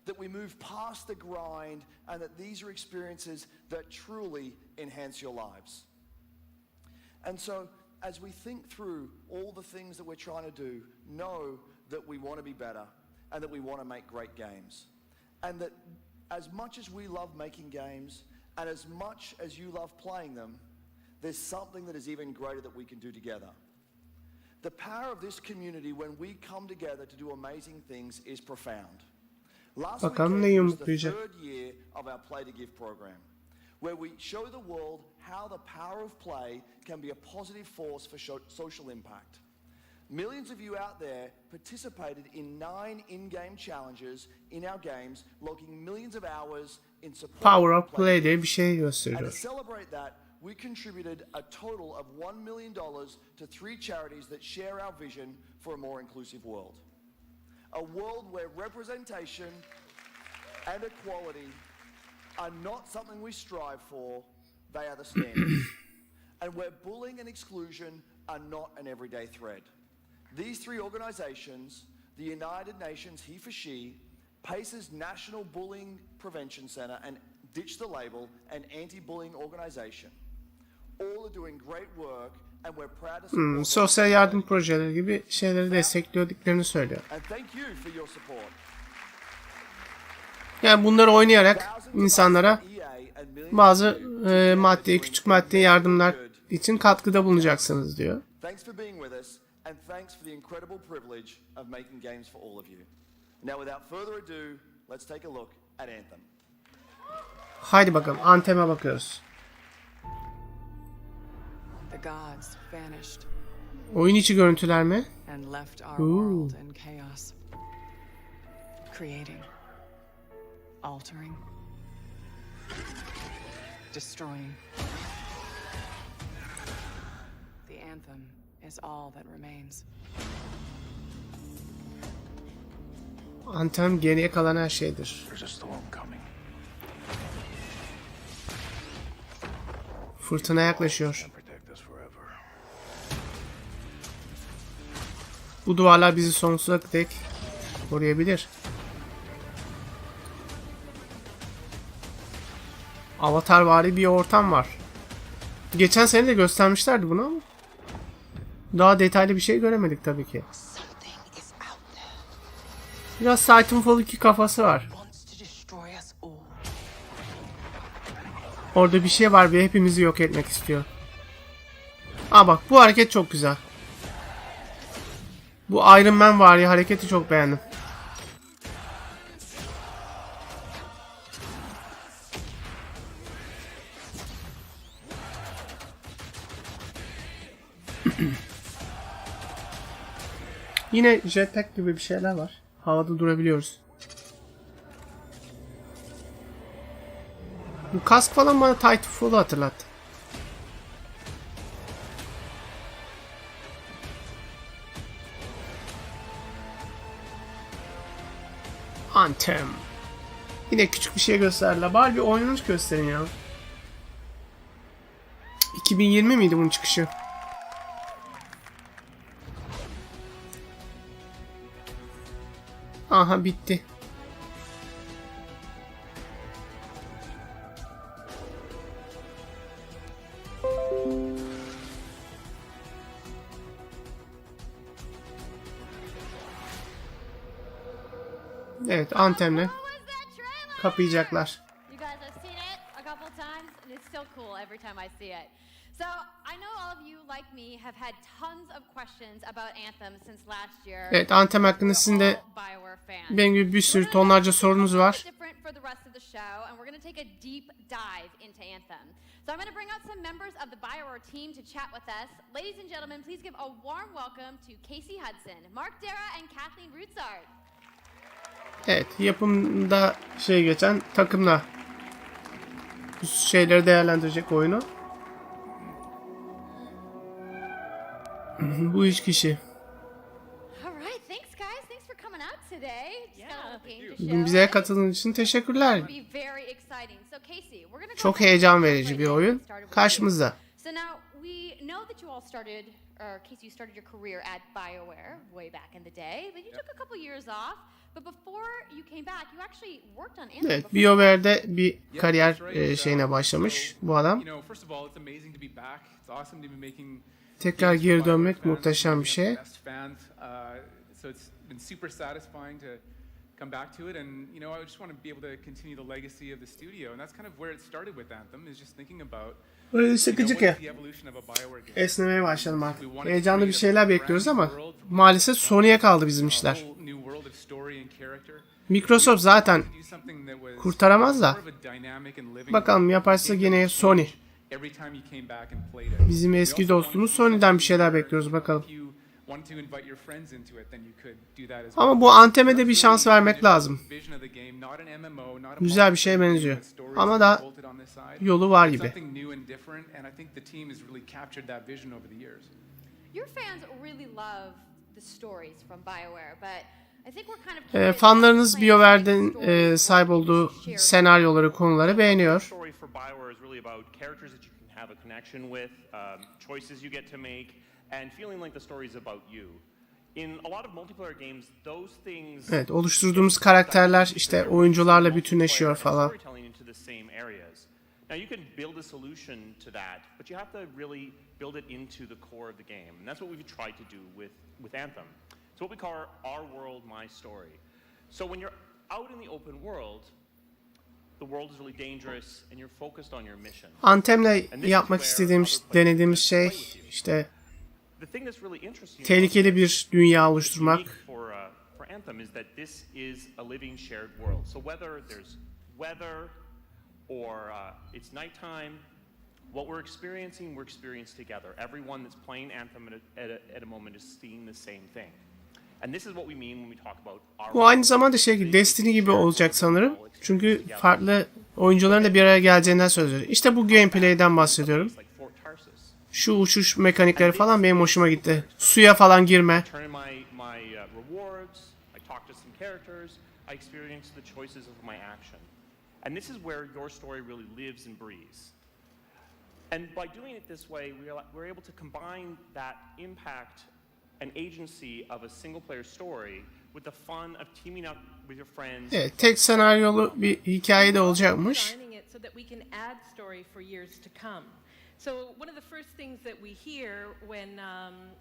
that we move past the grind, and that these are experiences that truly enhance your lives. And so, as we think through all the things that we're trying to do, know that we want to be better, and that we want to make great games. And that as much as we love making games, and as much as you love playing them, there's something that is even greater that we can do together. The power of this community when we come together to do amazing things is profound. Last weekend was the third year of our Play to Give program, where we show the world how the power of play can be a positive force for social impact. Millions of you out there participated in 9 in-game challenges in our games, logging millions of hours in support. Power of Play diye bir şey gösteriyor. And to celebrate that, we contributed a total of $1 million to 3 charities that share our vision for a more inclusive world. A world where representation and equality are not something we strive for, they are the standards. And where bullying and exclusion are not an everyday thread. These 3 organizations, the United Nations He for She, PACE's National Bullying Prevention Center, and Ditch the Label, an anti-bullying organization, all are doing great work, and we're proud to support sosyal yardım projeleri gibi şeyleri destekliyorduklarını söylüyor. and thank you for your support. Yani bunları oynayarak insanlara bazı maddi, küçük maddi yardımlar için katkıda bulunacaksınız diyor. Thanks for being with us, and thanks for the incredible privilege of making games for all of you. Now, without further ado, let's take a look at Anthem. Haydi bakalım, Anthem'e bakıyoruz. The gods vanished Oyun içi görüntüler mi? and left our world in chaos, creating, altering, destroying. The anthem is all that remains. Anthem geriye kalan her şeydir. There's a storm coming. Fırtına yaklaşıyor. Bu duvarlar bizi sonsuza dek koruyabilir. Avatarvari bir ortam var. Geçen sene de göstermişlerdi bunu ama daha detaylı bir şey göremedik tabii ki. Biraz Titanfall 2 kafası var. Orada bir şey var ve hepimizi yok etmek istiyor. Aa bak, bu hareket çok güzel. Bu Iron Man var ya, hareketi çok beğendim. Yine jetpack gibi bir şeyler var. Havada durabiliyoruz. Bu kask falan bana Titanfall'u hatırlattı. Anthem. Yine küçük bir şey gösterdiler. Bari bir oynanış gösterin ya. 2020 miydi bunun çıkışı? Aha, bitti. Evet, Anthem'le kapayacaklar. You guys have seen it. I couple times, and it's still cool every time I see it. So I know all of you, like me, have had tons of questions about Anthem since last year. Evet, Anthem hakkında sizin de benim gibi bir sürü tonlarca sorunuz var. Different for the rest of the show, and we're going to take a deep dive into Anthem. So I'm going to bring out some members of the BioWare team to chat with us. Ladies and gentlemen, please give a warm welcome to Casey Hudson, Mark Dara, and Kathleen Routsard. Evet, yapımda geçen takımla bu şeyleri değerlendirecek oyunu. Bu 3 kişi. Bugün bize katıldığınız için teşekkürler. Çok heyecan verici bir oyun karşımızda. Casey, you started your career at BioWare way back in the day, but you took a couple years off. But before you came back, you actually worked on Anthem. Evet, BioWare'de bir kariyer şeyine başlamış bu adam. Tekrar geri dönmek muhteşem bir şey. Come back to it, and I just want to be able to continue the legacy of the studio, and that's kind of where it started with Anthem, is just thinking about Öyle sıkıcı ki esnemeye başladım artık. Heyecanlı bir şeyler bekliyoruz ama maalesef Sony'ye kaldı bizim işler. Microsoft zaten kurtaramaz da. Bakalım yaparsa yine Sony. Bizim eski dostumuz Sony'den bir şeyler bekliyoruz bakalım. Ama bu Anthem'e de bir şans vermek lazım. Güzel bir şeye benziyor. Ama da yolu var gibi. Fanlarınız BioWare'den sahip olduğu senaryoları, konuları beğeniyor. Evet, oluşturduğumuz karakterler işte oyuncularla bütünleşiyor falan. Now you can build a solution to that, but you have to really build it into the core of the game. And that's what we've tried to do with Anthem. It's what we call our world, my story. So when you're out in the open world, the world is really dangerous and you're focused on your mission. Anthem'le yapmak istediğimiz, denediğimiz şey işte tehlikeli bir dünya oluşturmak. For Anthem is that this is a living shared world. So whether there's weather or it's nighttime, what we're experiencing together. Everyone that's playing Anthem at a moment is seeing the same thing. And this is what we mean when we talk about our. Bu aynı zamanda Destiny gibi olacak sanırım. Çünkü farklı oyuncuların da bir araya geleceğinden söz ediyor. İşte bu gameplay'den bahsediyorum. Şu uçuş mekanikleri falan benim hoşuma gitti. Suya falan girme. And this is where your story really lives and breathes. And by doing it this way, we're able to combine that impact and agency of a single player story with the fun of teaming up with your friends. Evet, tek senaryolu bir hikaye de olacakmış. So one of the first things that we hear when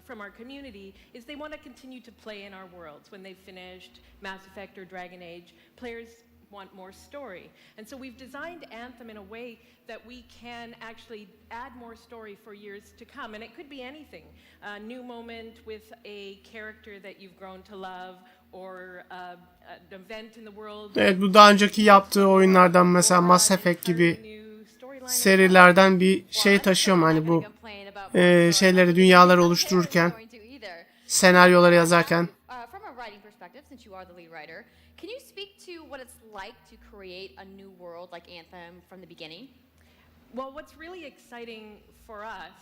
from our community is they want to continue to play in our worlds. When they've finished Mass Effect or Dragon Age, players want more story. And so we've designed Anthem in a way that we can actually add more story for years to come. And it could be anything. A new moment with a character that you've grown to love or an event in the world. Evet, bu daha önceki yaptığı oyunlardan mesela Mass Effect gibi serilerden bir şey taşıyorum hani bu şeyleri, dünyaları oluştururken, senaryoları yazarken. Can you speak to what it's like to create a new world like Anthem from the beginning? Well, what's really exciting for us,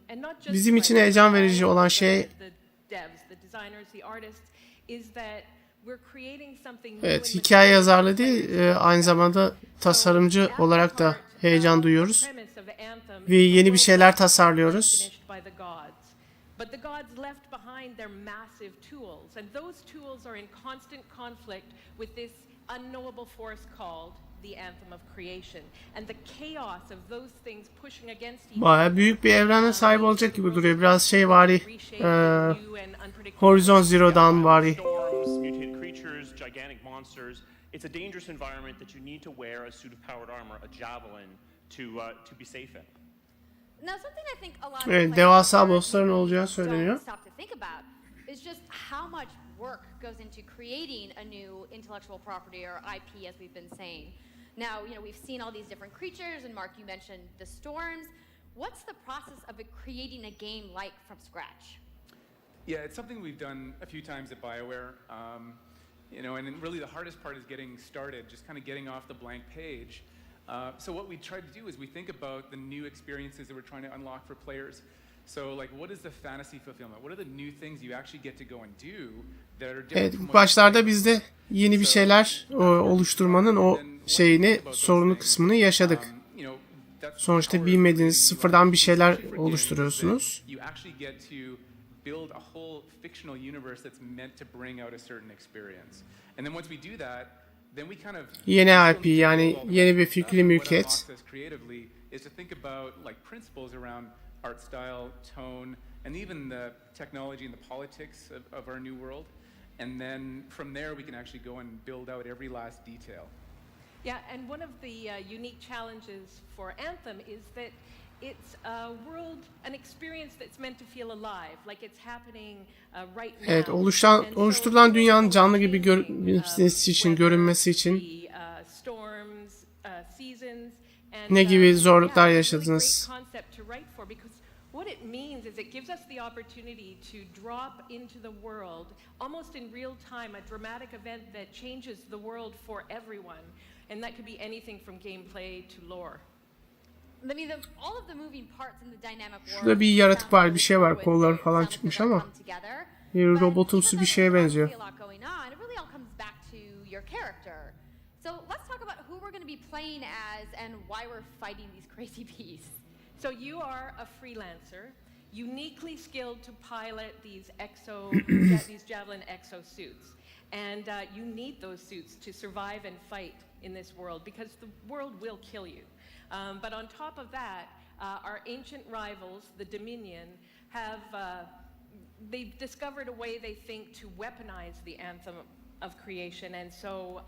and not just bizim için heyecan verici olan şey the devs, the designers, the artists, is that we're creating something. Evet, hikaye yazarlığı değil, aynı zamanda tasarımcı olarak da heyecan duyuyoruz ve yeni bir şeyler tasarlıyoruz. But the gods left behind their massive tools, and those tools are in constant conflict with this unknowable force called the Anthem of Creation, and the chaos of those things pushing against each other. Bayağı büyük bir evrene sahip olacak gibi duruyor. Biraz vari, Horizon Zero Dawn vari. It's a dangerous environment that you need to wear a suit of powered armor, a javelin, to be safe in. Now, something I think a lot of Evet, devasa bossların olacağı söyleniyor. stop to think about is just how much work goes into creating a new intellectual property or IP, as we've been saying. Now, we've seen all these different creatures, and Mark, you mentioned the storms. What's the process of creating a game like from scratch? Yeah, it's something we've done a few times at BioWare. And really the hardest part is getting started, just kind of getting off the blank page. So what we try to do is we think about the new experiences that we're trying to unlock for players. So like, what is the fantasy fulfillment? What are the new things you actually get to go and do that are different from what Başlarda biz de yeni bir şeyler oluşturmanın o sorunu kısmını yaşadık. Sonuçta bilmediğiniz sıfırdan bir şeyler oluşturuyorsunuz. Build a whole fictional universe that's meant to bring out a certain experience. And then once we do that, then we kind of yeni IP, yani yeni bir fikri mülkiyet. Creatively is to think about like principles around art style, tone, and even the technology and the politics of our new world. And then from there we can actually go and build out every last detail. Yeah, and one of the unique challenges for Anthem is that it's a world, an experience that's meant to feel alive, like it's happening right now. Evet, oluşturulan dünyanın canlı gibi görünmesi için ne gibi zorluklar yaşadınız? What it means is it gives us the opportunity to drop into the world almost in real time, a dramatic event that changes the world for everyone, and that could be anything from gameplay to lore. All of the moving parts in the dynamic world. Şurada bir yaratık var, bir şey var, kolları falan çıkmış ama bir robotumsu bir şeye benziyor. So let's talk about who we're going to be playing as and why we're fighting these crazy beasts. So you are a freelancer, uniquely skilled to pilot these these javelin exosuits, and you need those suits to survive and fight in this world because the world will kill you. But on top of that, our ancient rivals, the Dominion, they've discovered a way they think to weaponize the anthem of creation, and so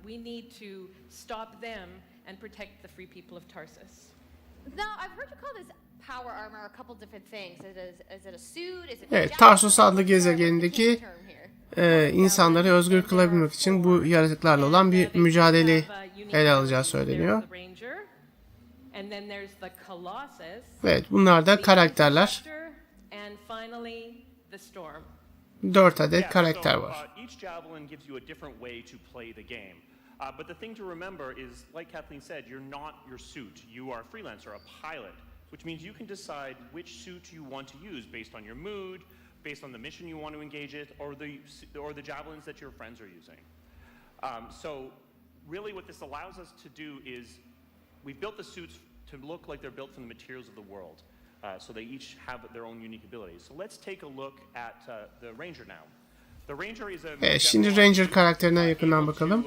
we need to stop them and protect the free people of Tarsus. Now, I've heard you call this power armor a couple different things. Is it a suit? Is it Evet, Tarsus adlı gezegenindeki insanları özgür kılabilmek için bu yaratıklarla olan bir mücadele ele alacağı söyleniyor. Evet, bunlar da karakterler. 4 adet karakter var. But the thing to remember is, like Kathleen said, you're not your suit. You are a freelancer, a pilot, which means you can decide which suit you want to use based on your mood, based on the mission you want to engage it, or the javelins that your friends are using. So really what this allows us to do is we've built the suits to look like they're built from the materials of the world. So they each have their own unique abilities. So let's take a look at the Ranger now. Evet, şimdi Ranger karakterinden yakından bakalım.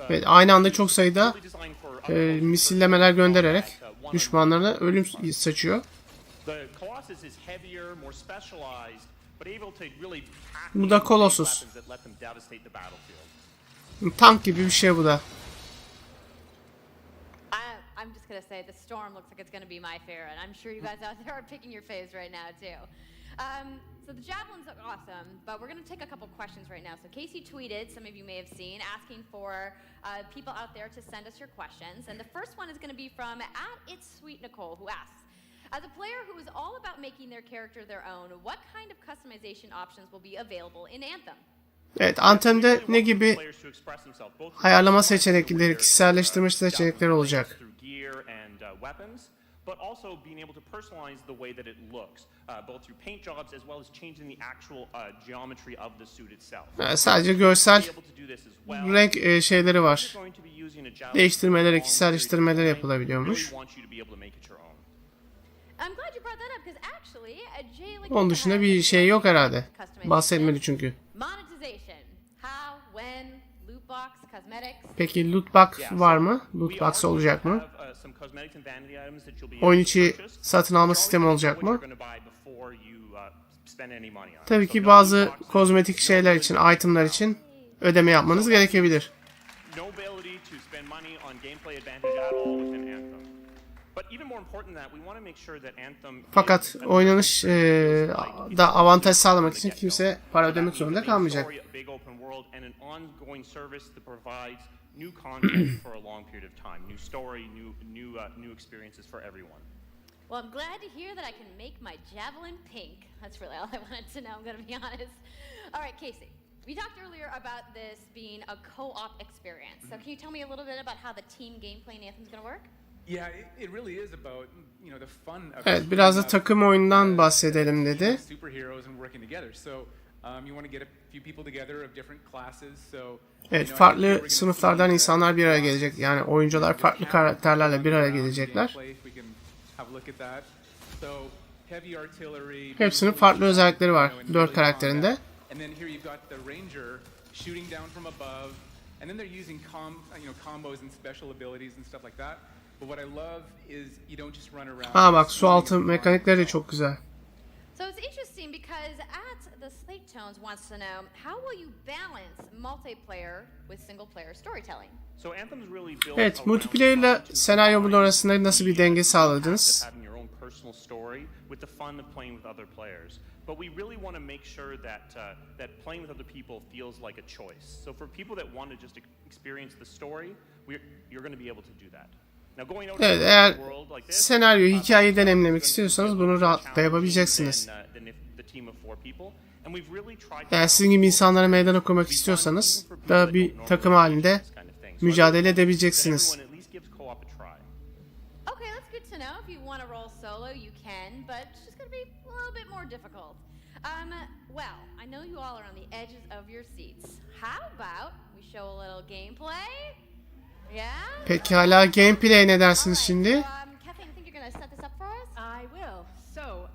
Evet, aynı anda çok sayıda misillemeler göndererek düşmanlarına ölüm saçıyor. Bu da Colossus. Tank gibi bir şey bu da. I'm just gonna say the storm looks like it's gonna be my favorite. I'm sure you guys out there are picking your faves right now too. So the javelins look awesome, but we're going to take a couple questions right now. So Casey tweeted, some of you may have seen, asking for people out there to send us your questions. And the first one is going to be from @It'sSweetNicole, who asks, as a player who is all about making their character their own, what kind of customization options will be available in Anthem? Evet, Anthem'de ne gibi ayarlama seçenekleri, kişiselleştirme seçenekleri olacak? But also being able to personalize the way that it looks, both through paint jobs as well as changing the actual geometry of the suit itself. Sadece görsel renk şeyleri var. Değiştirmeleri, kişiselleştirmeleri yapılabiliyormuş. Onun dışında bir şey yok herhalde. Bahsetmedi çünkü. Peki loot box var mı? Loot box olacak mı? Oyun içi satın alma sistemi olacak mı? Tabii ki bazı kozmetik şeyler için, itemler için ödeme yapmanız gerekebilir. No ability to spend money on gameplay advantage at all within Anthem. But even more important than that, we want to make sure that Anthem Fakat oynanış da avantaj sağlamak için kimse para ödemek zorunda kalmayacak. big open world and an ongoing service that provides new content for a long period of time, new story, new experiences for everyone. Well, I'm glad to hear that I can make my javelin pink. That's really all I wanted to know, I'm going to be honest. All right, Casey, we talked earlier about this being a co-op experience. So can you tell me a little bit about how the team gameplay in Anthem is going to work? Yeah, it really is about, you know, the fun of Evet, biraz da takım oyundan bahsedelim dedi. superheroes and working together. So you want to get a few people together of different classes. So Evet, farklı sınıflardan insanlar bir araya gelecek. Yani oyuncular farklı karakterlerle bir araya gelecekler. Hepsinin farklı özellikleri var 4 karakterinde. And then here you've got the ranger shooting down from above, and then they're using combos and special abilities and stuff like that. But what I love is you don't just run around. Ha bak, su altı mekanikleri de çok güzel. So it's interesting because at the Slate Tones wants to know, how will you balance multiplayer with single player storytelling? So Anthem's really built Evet, multiplayer ile senaryo bunun arasında nasıl bir denge sağladınız? having your own personal story with the fun of playing with other players. But we really want to make sure that playing with other people feels like a choice. So for people that want to just experience the story, you're going to be able to do that. Evet, eğer senaryo, hikayeyi deneyimlemek istiyorsanız bunu rahatlıkla yapabileceksiniz. Eğer sizin gibi insanlara meydan okumak istiyorsanız da bir takım halinde mücadele edebileceksiniz. Okay, that's good to know. If you want to roll solo, you can, but it's just going to be a little bit more difficult. Well, I know you all are on the edges of your seats. How about we show a little gameplay? Yeah? Pekala, gameplay ne dersiniz şimdi? Kathleen, I think you're going to set this up for us? I will. So,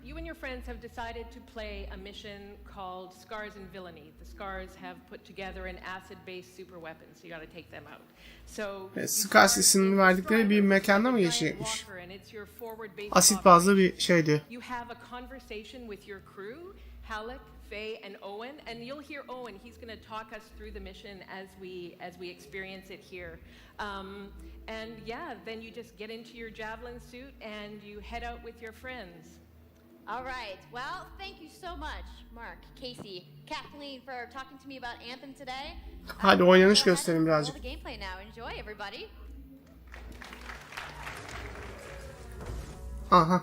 you and your friends have decided to play a mission called Scars and Villainy. The Scars have put together an acid-based super weapon, so you got to take them out. So, Scars isimli verdikleri bir mekanda mı geçecekmiş? Asit bazlı bir şeydi. You have a conversation with your crew, Halleck, Faye, and Owen, and you'll hear Owen. He's going to talk us through the mission as we experience it here. And yeah, then you just get into your javelin suit and you head out with your friends. All right. Well, thank you so much, Mark, Casey, Kathleen, for talking to me about Anthem today. Hadi oynanış gösterin birazcık. The gameplay now. Enjoy, everybody. Aha.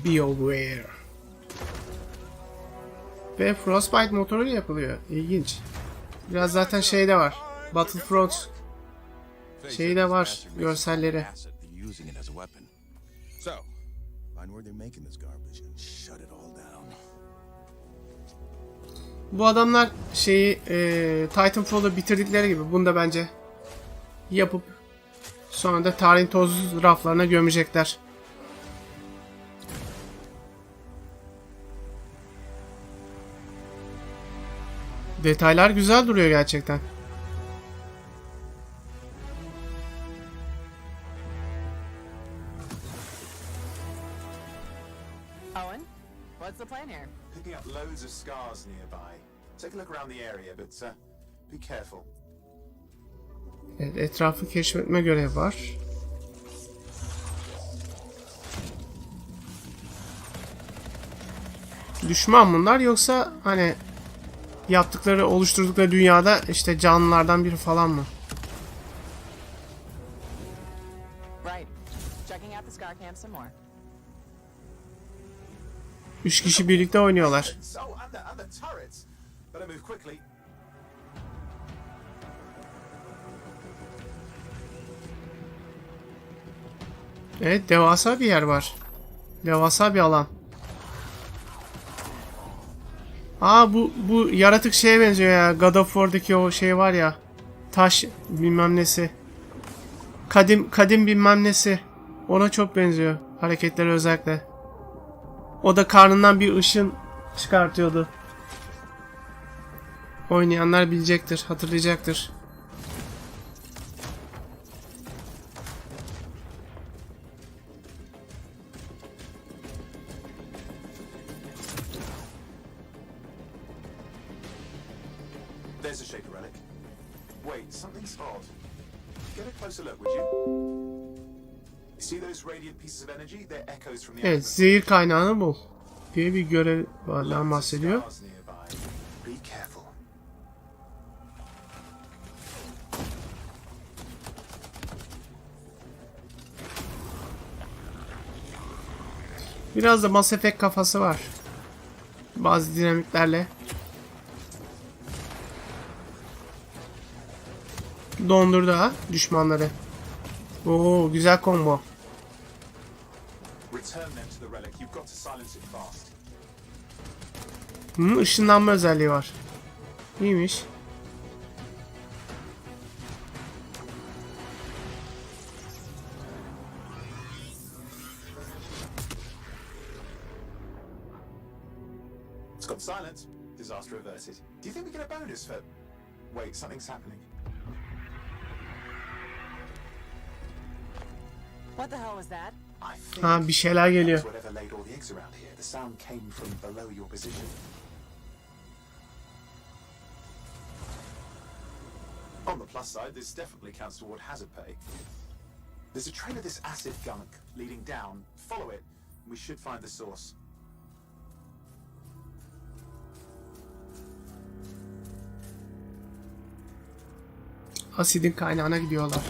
BioWare. Ve Frostbite motoruyla yapılıyor. İlginç. Biraz zaten şey de var. Battlefront şeyi de var, görselleri. Bu adamlar şeyi Titanfall'u bitirdikleri gibi bunu da bence yapıp sonra da tarihin tozsuz raflarına gömecekler. Detaylar güzel duruyor gerçekten. Owen, what's the plan here? Picking up loads of scars nearby. Take a look around the area, but be careful. Evet, etrafı keşfetme görevi var. Düşman bunlar yoksa hani yaptıkları, oluşturdukları dünyada işte canlılardan biri falan mı? Right. Checking out the Scar camp some more. 3 kişi birlikte oynuyorlar. Evet, devasa bir yer var. Devasa bir alan. Aa, bu yaratık şeye benziyor ya. God of War'daki o şey var ya. Taş bilmem nesi. Kadim bilmem nesi. Ona çok benziyor. Hareketleri özellikle. O da karnından bir ışın çıkartıyordu. Oynayanlar bilecektir, hatırlayacaktır. There's a shaker relic. Wait, something's odd. Get a closer look, would you? See those radiant pieces of energy? They're echoes from the Evet, zehir kaynağını bul diye bir görevden bahsediyor. Be careful. Biraz da Mass Effect kafası var. Bazı dinamiklerle. Dondurdu ha düşmanları. Oo, güzel combo. Işınlanma özelliği var. İyiymiş. It's got silence. Disaster averted. Do you think we get a bonus for... Wait, something's happening. What the hell was that? Ha, bir şeyler geliyor. Whatever laid all the eggs around here. The sound came from below your position. On the plus side, this definitely counts toward hazard pay. There's a trail of this acid gunk leading down. Follow it. We should find the source. Asidin kaynağına gidiyorlar.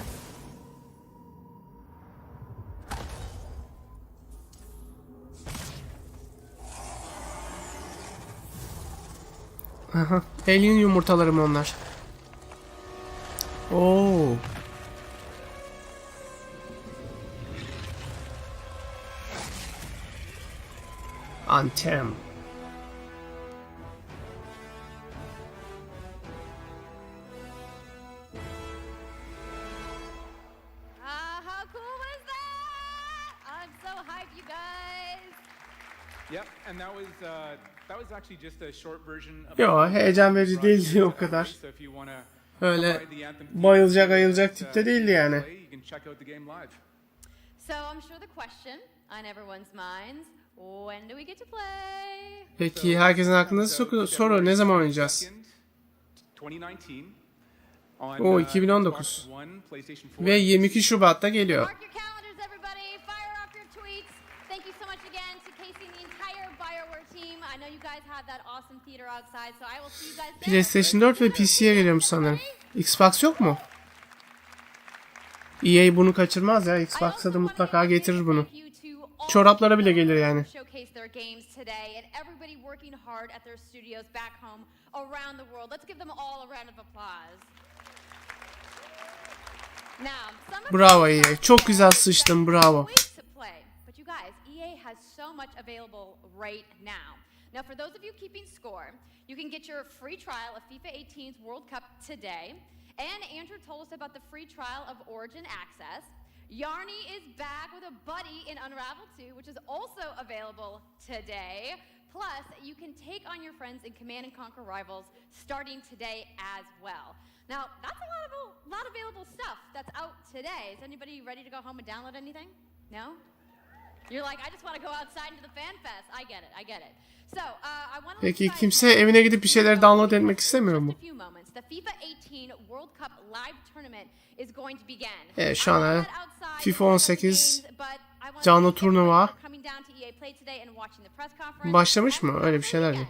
Aha, alien yumurtaları mı onlar? Oo. Anthem. How cool was that? I'm so hyped, you guys. Yep, and that was actually just a short version of. Yo, heyecan verici değildi o kadar. Öyle bayılacak ayılacak tipte değildi yani. So I'm sure the question on everyone's minds, when do we get to play? Peki herkesin aklında soru ne zaman oynayacağız? O 2019 ve 22 Şubat'ta geliyor. Mark your calendars, everybody. Fire off your tweets. Thank you so much again to Casey and the entire BioWare team. I know you guys had that awesome theater outside, so I will see you guys there. PlayStation 4 ve PC'ye geliyormuş sanırım. Xbox yok mu? EA bunu kaçırmaz ya. Xbox'a da mutlaka getirir bunu. Çoraplara bile gelir yani. Showcase their games today and everybody working hard at their studios back home around the world. Let's give them all a round of applause. Bravo EA. Çok güzel sıçtın. Bravo. But you guys, EA has so much available right now. Now, for those of you keeping score, you can get your free trial of FIFA 18's World Cup today. And Andrew told us about the free trial of Origin Access. Yarny is back with a buddy in Unravel 2, which is also available today. Plus, you can take on your friends in Command & Conquer Rivals starting today as well. Now, that's a lot of available stuff that's out today. Is anybody ready to go home and download anything? No? You're like, I just want to go outside into the fan fest. I get it. So, I want to Peki kimse evine gidip bir şeyler download etmek istemiyor mu? The FIFA 18 World Cup live tournament is going to begin. Şu an FIFA 18 canlı turnuva başlamış mı? Öyle bir şeyler mi?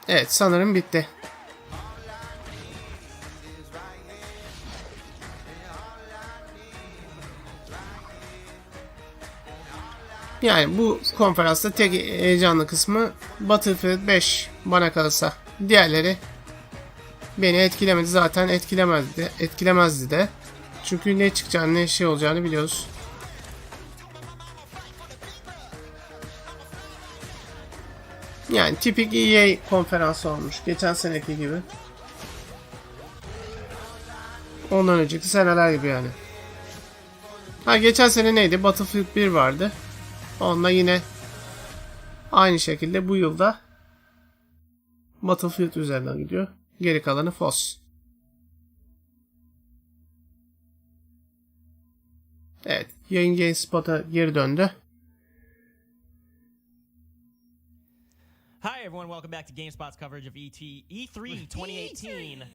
Evet, sanırım bitti. Yani bu konferansta tek heyecanlı kısmı Battlefield 5 bana kalırsa. Diğerleri beni etkilemedi, zaten etkilemezdi de. Çünkü ne çıkacağını, ne şey olacağını biliyoruz. Yani tipik EA konferansı olmuş. Geçen seneki gibi. Ondan önceki seneler gibi yani. Ha, geçen sene neydi? Battlefield 1 vardı. Onunla yine aynı şekilde bu yılda Battlefield üzerinden gidiyor. Geri kalanı FOS. Evet. Yayın GameSpot'a geri döndü. Hi everyone, welcome back to GameSpot's coverage of E3 2018.